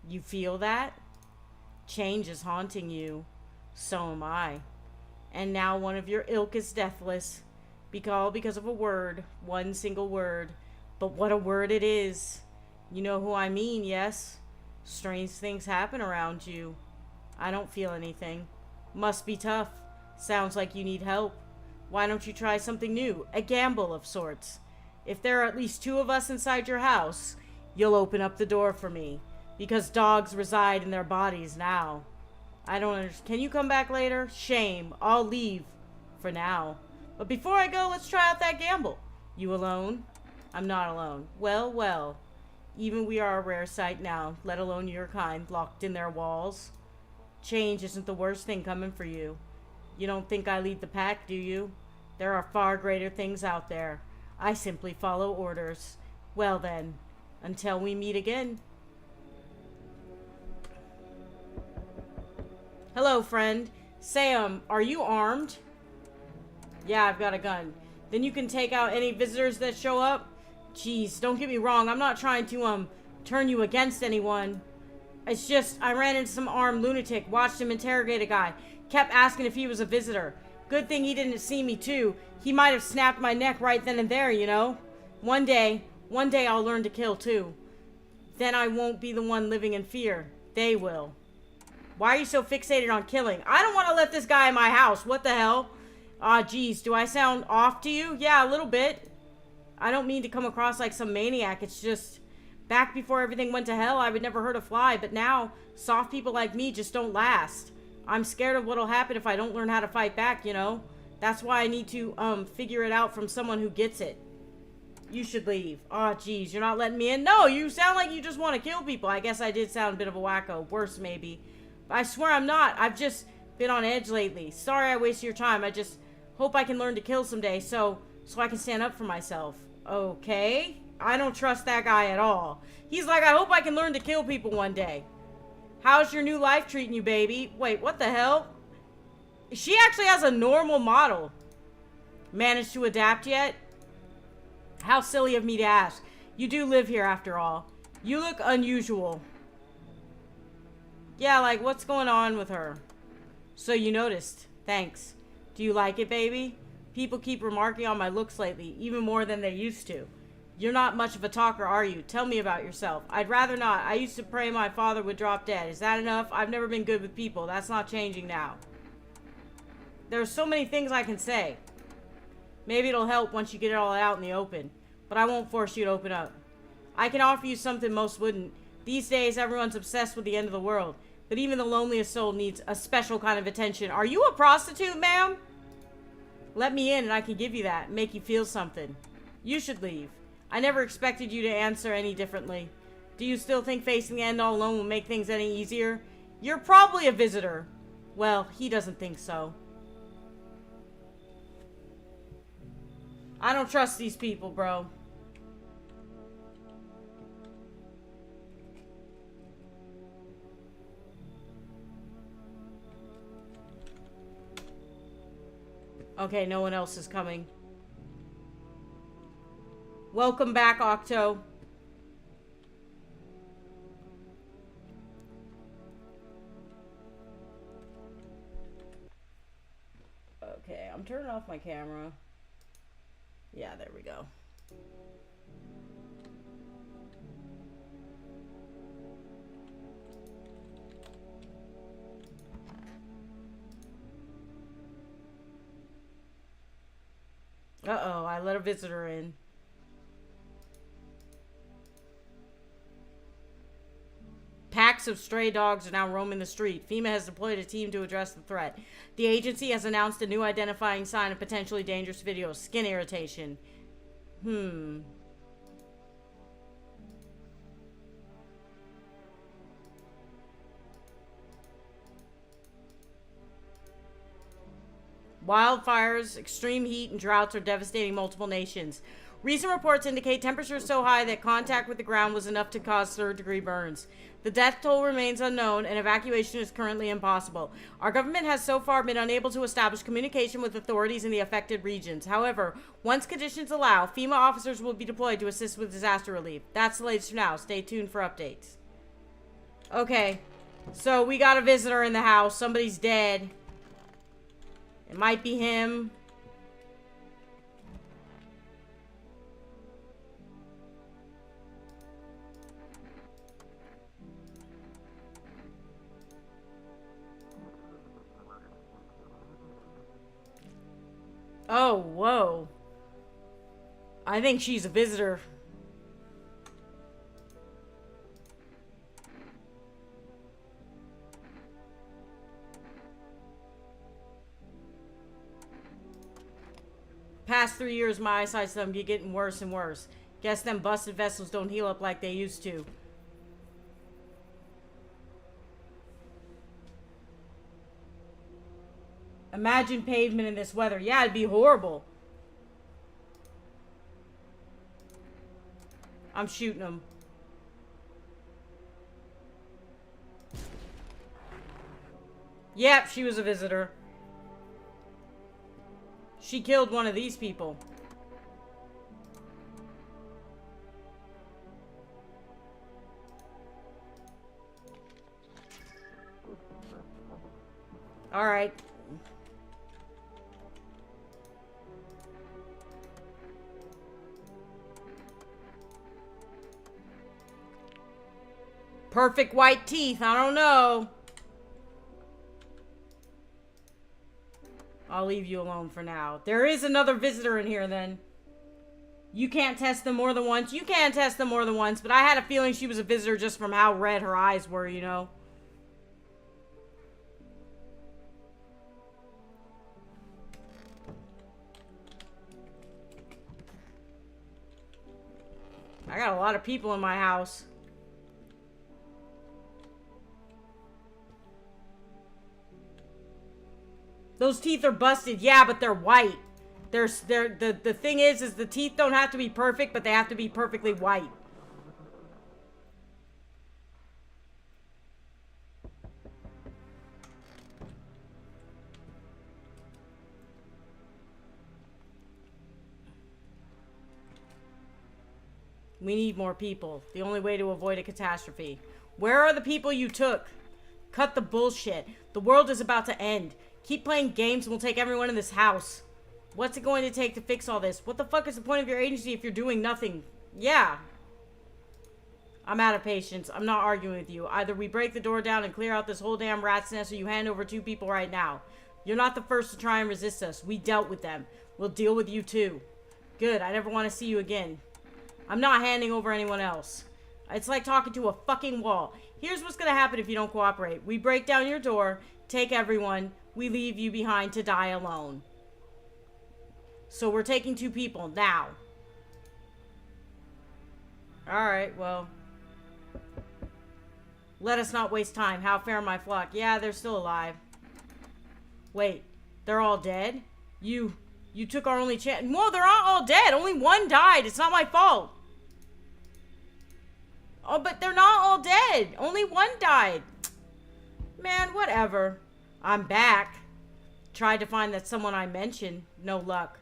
You feel that? Change is haunting you. So am I. And now one of your ilk is deathless. All because of a word. One single word. But what a word it is. You know who I mean, yes? Strange things happen around you. I don't feel anything. Must be tough. Sounds like you need help. Why don't you try something new? A gamble of sorts. If there are at least 2 of us inside your house, you'll open up the door for me. Because dogs reside in their bodies now. I don't understand. Can you come back later? Shame. I'll leave. For now. But before I go, let's try out that gamble. You alone? I'm not alone. Well, well. Even we are a rare sight now, let alone your kind, locked in their walls. Change isn't the worst thing coming for you. You don't think I lead the pack, do you? There are far greater things out there. I simply follow orders. Well then, until we meet again. Hello, friend. Sam, are you armed? Yeah, I've got a gun. Then you can take out any visitors that show up? Jeez, don't get me wrong. I'm not trying to, turn you against anyone. It's just, I ran into some armed lunatic, watched him interrogate a guy, kept asking if he was a visitor. Good thing he didn't see me, too. He might have snapped my neck right then and there, you know? One day I'll learn to kill, too. Then I won't be the one living in fear. They will. Why are you so fixated on killing? I don't want to let this guy in my house. What the hell? Aw, geez, do I sound off to you? Yeah, a little bit. I don't mean to come across like some maniac. It's just, back before everything went to hell, I would never hurt a fly. But now, soft people like me just don't last. I'm scared of what'll happen if I don't learn how to fight back, you know? That's why I need to, figure it out from someone who gets it. You should leave. Aw, geez, you're not letting me in? No, you sound like you just want to kill people. I guess I did sound a bit of a wacko. Worse, maybe. But I swear I'm not. I've just been on edge lately. Sorry I wasted your time. I just hope I can learn to kill someday so I can stand up for myself. Okay? I don't trust that guy at all. He's like, I hope I can learn to kill people one day. How's your new life treating you, baby? Wait, what the hell? She actually has a normal model. Managed to adapt yet? How silly of me to ask. You do live here after all. You look unusual. Yeah, like, what's going on with her? So you noticed. Thanks. Do you like it, baby? People keep remarking on my looks lately, even more than they used to. You're not much of a talker, are you? Tell me about yourself. I'd rather not. I used to pray my father would drop dead. Is that enough? I've never been good with people. That's not changing now. There's so many things I can say. Maybe it'll help once you get it all out in the open. But I won't force you to open up. I can offer you something most wouldn't. These days, everyone's obsessed with the end of the world. But even the loneliest soul needs a special kind of attention. Are you a prostitute, ma'am? Let me in and I can give you that. Make you feel something. You should leave. I never expected you to answer any differently. Do you still think facing the end all alone will make things any easier? You're probably a visitor. Well, he doesn't think so. I don't trust these people, bro. Okay, no one else is coming. Welcome back, Octo. Okay, I'm turning off my camera. Yeah, there we go. Uh-oh, I let a visitor in. Packs of stray dogs are now roaming the street. FEMA has deployed a team to address the threat. The agency has announced a new identifying sign of potentially dangerous video: skin irritation. Wildfires, extreme heat, and droughts are devastating multiple nations. Recent reports indicate temperatures so high that contact with the ground was enough to cause third-degree burns. The death toll remains unknown, and evacuation is currently impossible. Our government has so far been unable to establish communication with authorities in the affected regions. However, once conditions allow, FEMA officers will be deployed to assist with disaster relief. That's the latest for now. Stay tuned for updates. Okay, so we got a visitor in the house. Somebody's dead. It might be him. Oh, whoa. I think she's a visitor. Past 3 years, my eyesight's them getting worse and worse. Guess them busted vessels don't heal up like they used to. Imagine pavement in this weather. Yeah, it'd be horrible. I'm shooting them. Yep, she was a visitor. She killed one of these people. Alright. Perfect white teeth. I don't know. I'll leave you alone for now. There is another visitor in here then. You can't test them more than once. You can test them more than once, but I had a feeling she was a visitor just from how red her eyes were, you know. I got a lot of people in my house. Those teeth are busted, yeah, but they're white. The thing is the teeth don't have to be perfect, but they have to be perfectly white. We need more people. The only way to avoid a catastrophe. Where are the people you took? Cut the bullshit. The world is about to end. Keep playing games and we'll take everyone in this house. What's it going to take to fix all this? What the fuck is the point of your agency if you're doing nothing? Yeah. I'm out of patience. I'm not arguing with you. Either we break the door down and clear out this whole damn rat's nest, or you hand over 2 people right now. You're not the first to try and resist us. We dealt with them. We'll deal with you too. Good. I never want to see you again. I'm not handing over anyone else. It's like talking to a fucking wall. Here's what's gonna happen if you don't cooperate. We break down your door, take everyone, we leave you behind to die alone. So we're taking 2 people now. Alright, well. Let us not waste time. How fare my flock? Yeah, they're still alive. Wait, they're all dead? You took our only chance. No, they're not all dead. Only one died. It's not my fault. Oh, but they're not all dead. Only one died. Man, whatever. I'm back. Tried to find that someone I mentioned. No luck.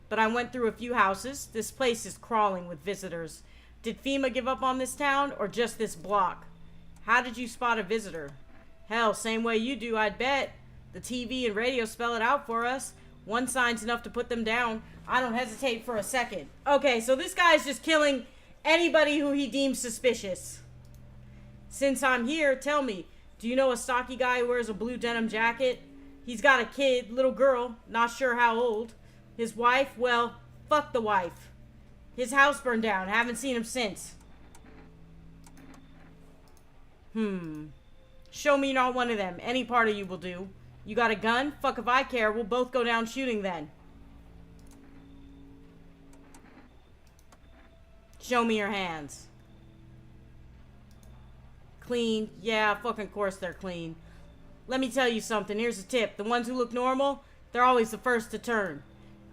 But I went through a few houses. This place is crawling with visitors. Did FEMA give up on this town or just this block? How did you spot a visitor? Hell, same way you do, I'd bet. The TV and radio spell it out for us. One sign's enough to put them down. I don't hesitate for a second. Okay, so this guy's just killing anybody who he deems suspicious. Since I'm here, tell me, do you know a stocky guy who wears a blue denim jacket? He's got a kid, little girl, not sure how old. His wife, well, fuck the wife. His house burned down, haven't seen him since. Show me not one of them. Any part of you will do. You got a gun? Fuck if I care. We'll both go down shooting then. Show me your hands. Clean. Yeah, fucking course they're clean. Let me tell you something. Here's a tip. The ones who look normal, they're always the first to turn.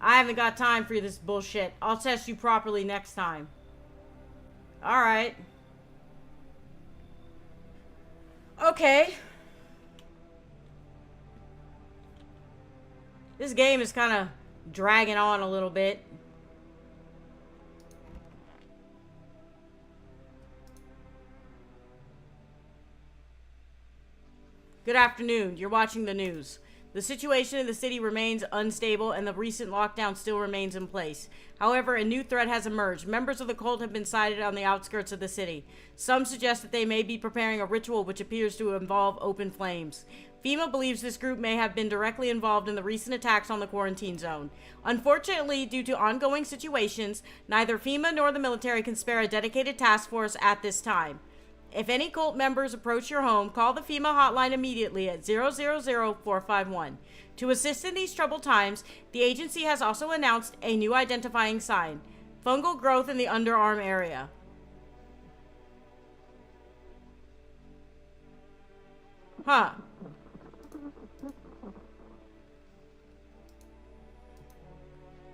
I haven't got time for this bullshit. I'll test you properly next time. Alright. Okay. This game is kind of dragging on a little bit. Good afternoon. You're watching the news. The situation in the city remains unstable and the recent lockdown still remains in place. However, a new threat has emerged. Members of the cult have been sighted on the outskirts of the city. Some suggest that they may be preparing a ritual which appears to involve open flames. FEMA believes this group may have been directly involved in the recent attacks on the quarantine zone. Unfortunately, due to ongoing situations, neither FEMA nor the military can spare a dedicated task force at this time. If any cult members approach your home, call the FEMA hotline immediately at 000-451. To assist in these troubled times, the agency has also announced a new identifying sign: fungal growth in the underarm area. Huh.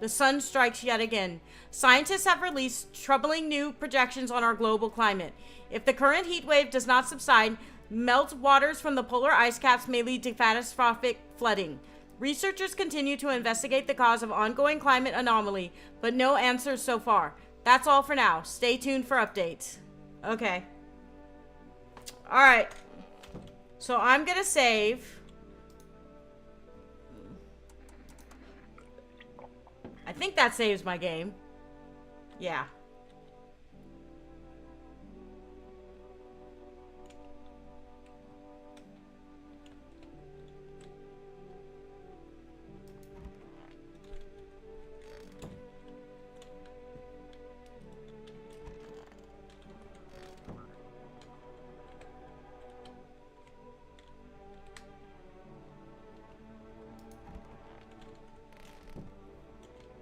The sun strikes yet again. Scientists have released troubling new projections on our global climate. If the current heat wave does not subside, melt waters from the polar ice caps may lead to catastrophic flooding. Researchers continue to investigate the cause of ongoing climate anomaly, but no answers so far. That's all for now. Stay tuned for updates. Okay. Alright. So I'm gonna save. I think that saves my game. Yeah.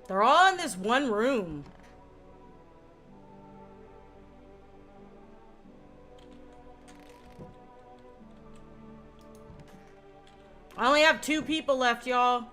They're all in this one room. I only have 2 people left, y'all.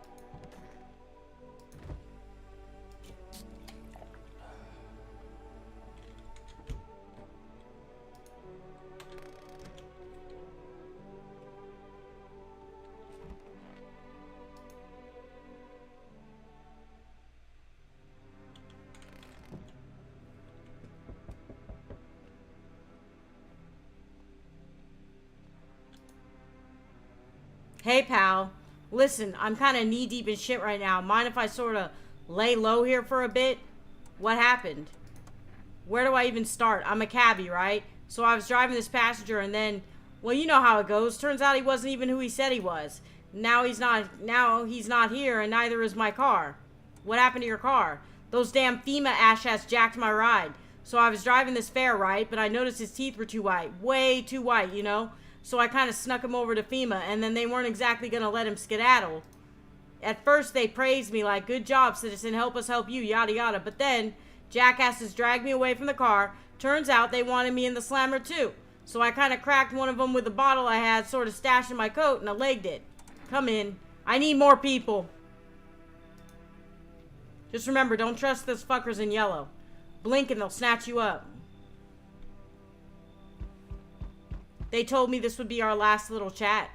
Hey, pal. Listen, I'm kind of knee-deep in shit right now. Mind if I sort of lay low here for a bit? What happened? Where do I even start? I'm a cabbie, right? So I was driving this passenger and then, well, you know how it goes. Turns out he wasn't even who he said he was. Now he's not here, and neither is my car. What happened to your car? Those damn FEMA assholes jacked my ride. So I was driving this fare, right? But I noticed his teeth were too white. Way too white, you know? So I kind of snuck him over to FEMA, and then they weren't exactly going to let him skedaddle. At first, they praised me like, good job, citizen, help us help you, yada yada. But then, jackasses dragged me away from the car. Turns out they wanted me in the slammer too. So I kind of cracked one of them with a bottle I had sort of stashed in my coat, and I legged it. Come in. I need more people. Just remember, don't trust those fuckers in yellow. Blink and they'll snatch you up. They told me this would be our last little chat.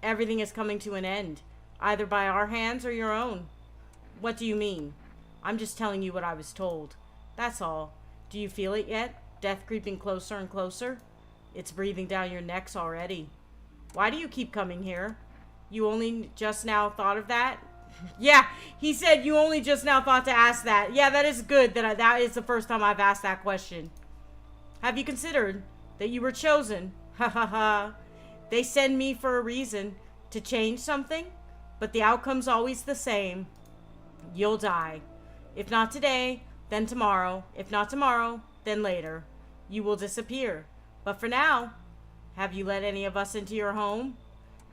Everything is coming to an end. Either by our hands or your own. What do you mean? I'm just telling you what I was told. That's all. Do you feel it yet? Death creeping closer and closer? It's breathing down your necks already. Why do you keep coming here? You only just now thought of that? Yeah, he said you only just now thought to ask that. Yeah, that is good. That is the first time I've asked that question. Have you considered that you were chosen? Ha ha ha. They send me for a reason. To change something? But the outcome's always the same. You'll die. If not today, then tomorrow. If not tomorrow, then later. You will disappear. But for now, have you let any of us into your home?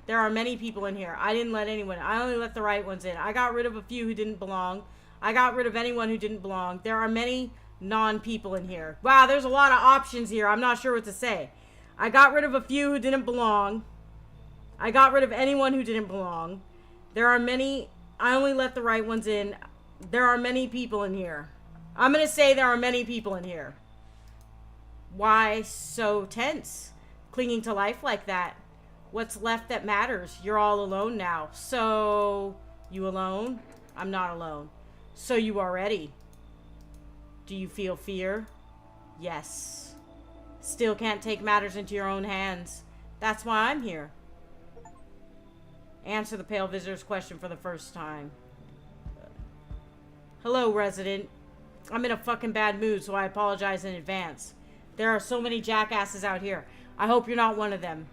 There are many people in here. I didn't let anyone. I only let the right ones in. I got rid of a few who didn't belong. I got rid of anyone who didn't belong. There are many non-people in here. Wow, there's a lot of options here. I'm not sure what to say. I got rid of a few who didn't belong. I got rid of anyone who didn't belong. There are many. I only let the right ones in. There are many people in here. I'm going to say there are many people in here. Why so tense? Clinging to life like that? What's left that matters? You're all alone now. So, you alone? I'm not alone. So you are ready. Do you feel fear? Yes. Still can't take matters into your own hands. That's why I'm here. Answer the pale visitor's question for the first time. Hello, resident. I'm in a fucking bad mood, so I apologize in advance. There are so many jackasses out here. I hope you're not one of them.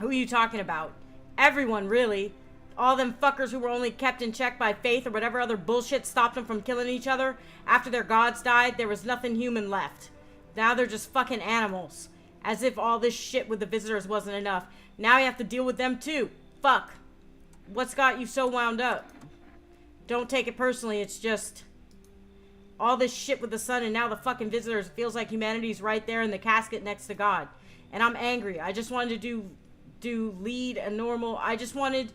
Who are you talking about? Everyone, really. All them fuckers who were only kept in check by faith or whatever other bullshit stopped them from killing each other. After their gods died, there was nothing human left. Now they're just fucking animals. As if all this shit with the visitors wasn't enough. Now you have to deal with them too. Fuck. What's got you so wound up? Don't take it personally, it's just... all this shit with the sun and now the fucking visitors. It feels like humanity's right there in the casket next to God. And I'm angry. I just wanted to lead a normal... I just wanted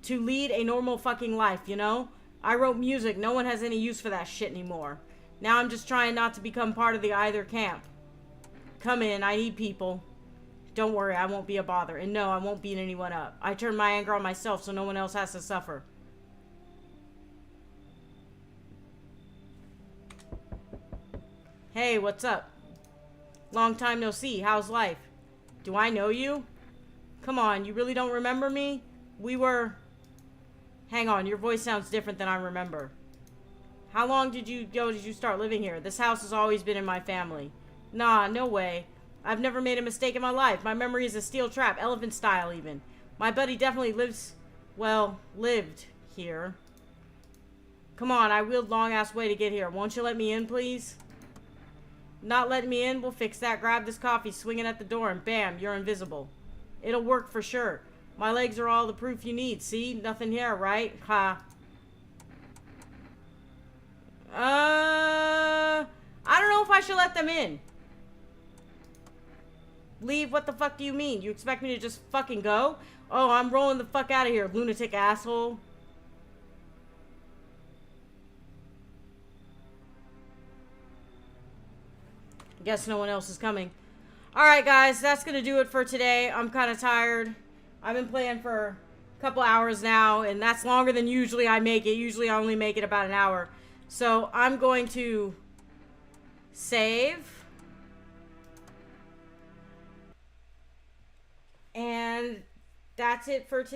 to lead a normal fucking life, you know? I wrote music. No one has any use for that shit anymore. Now I'm just trying not to become part of the either camp. Come in. I need people. Don't worry. I won't be a bother. And no, I won't beat anyone up. I turn my anger on myself so no one else has to suffer. Hey, what's up? Long time no see. How's life? Do I know you? Come on, you really don't remember me? We were... Hang on, your voice sounds different than I remember. How long did you start living here? This house has always been in my family. Nah, no way. I've never made a mistake in my life. My memory is a steel trap, elephant style even. My buddy definitely lived here. Come on, I wheeled long-ass way to get here. Won't you let me in, please? Not letting me in? We'll fix that. Grab this coffee, swing it at the door, and bam, you're invisible. It'll work for sure. My legs are all the proof you need. See? Nothing here, right? Ha. I don't know if I should let them in. Leave? What the fuck do you mean? You expect me to just fucking go? Oh, I'm rolling the fuck out of here, lunatic asshole. Guess no one else is coming. Alright, guys, that's gonna do it for today. I'm kind of tired. I've been playing for a couple hours now, and that's longer than usually I make it. Usually I only make it about an hour. So I'm going to save. And that's it for today.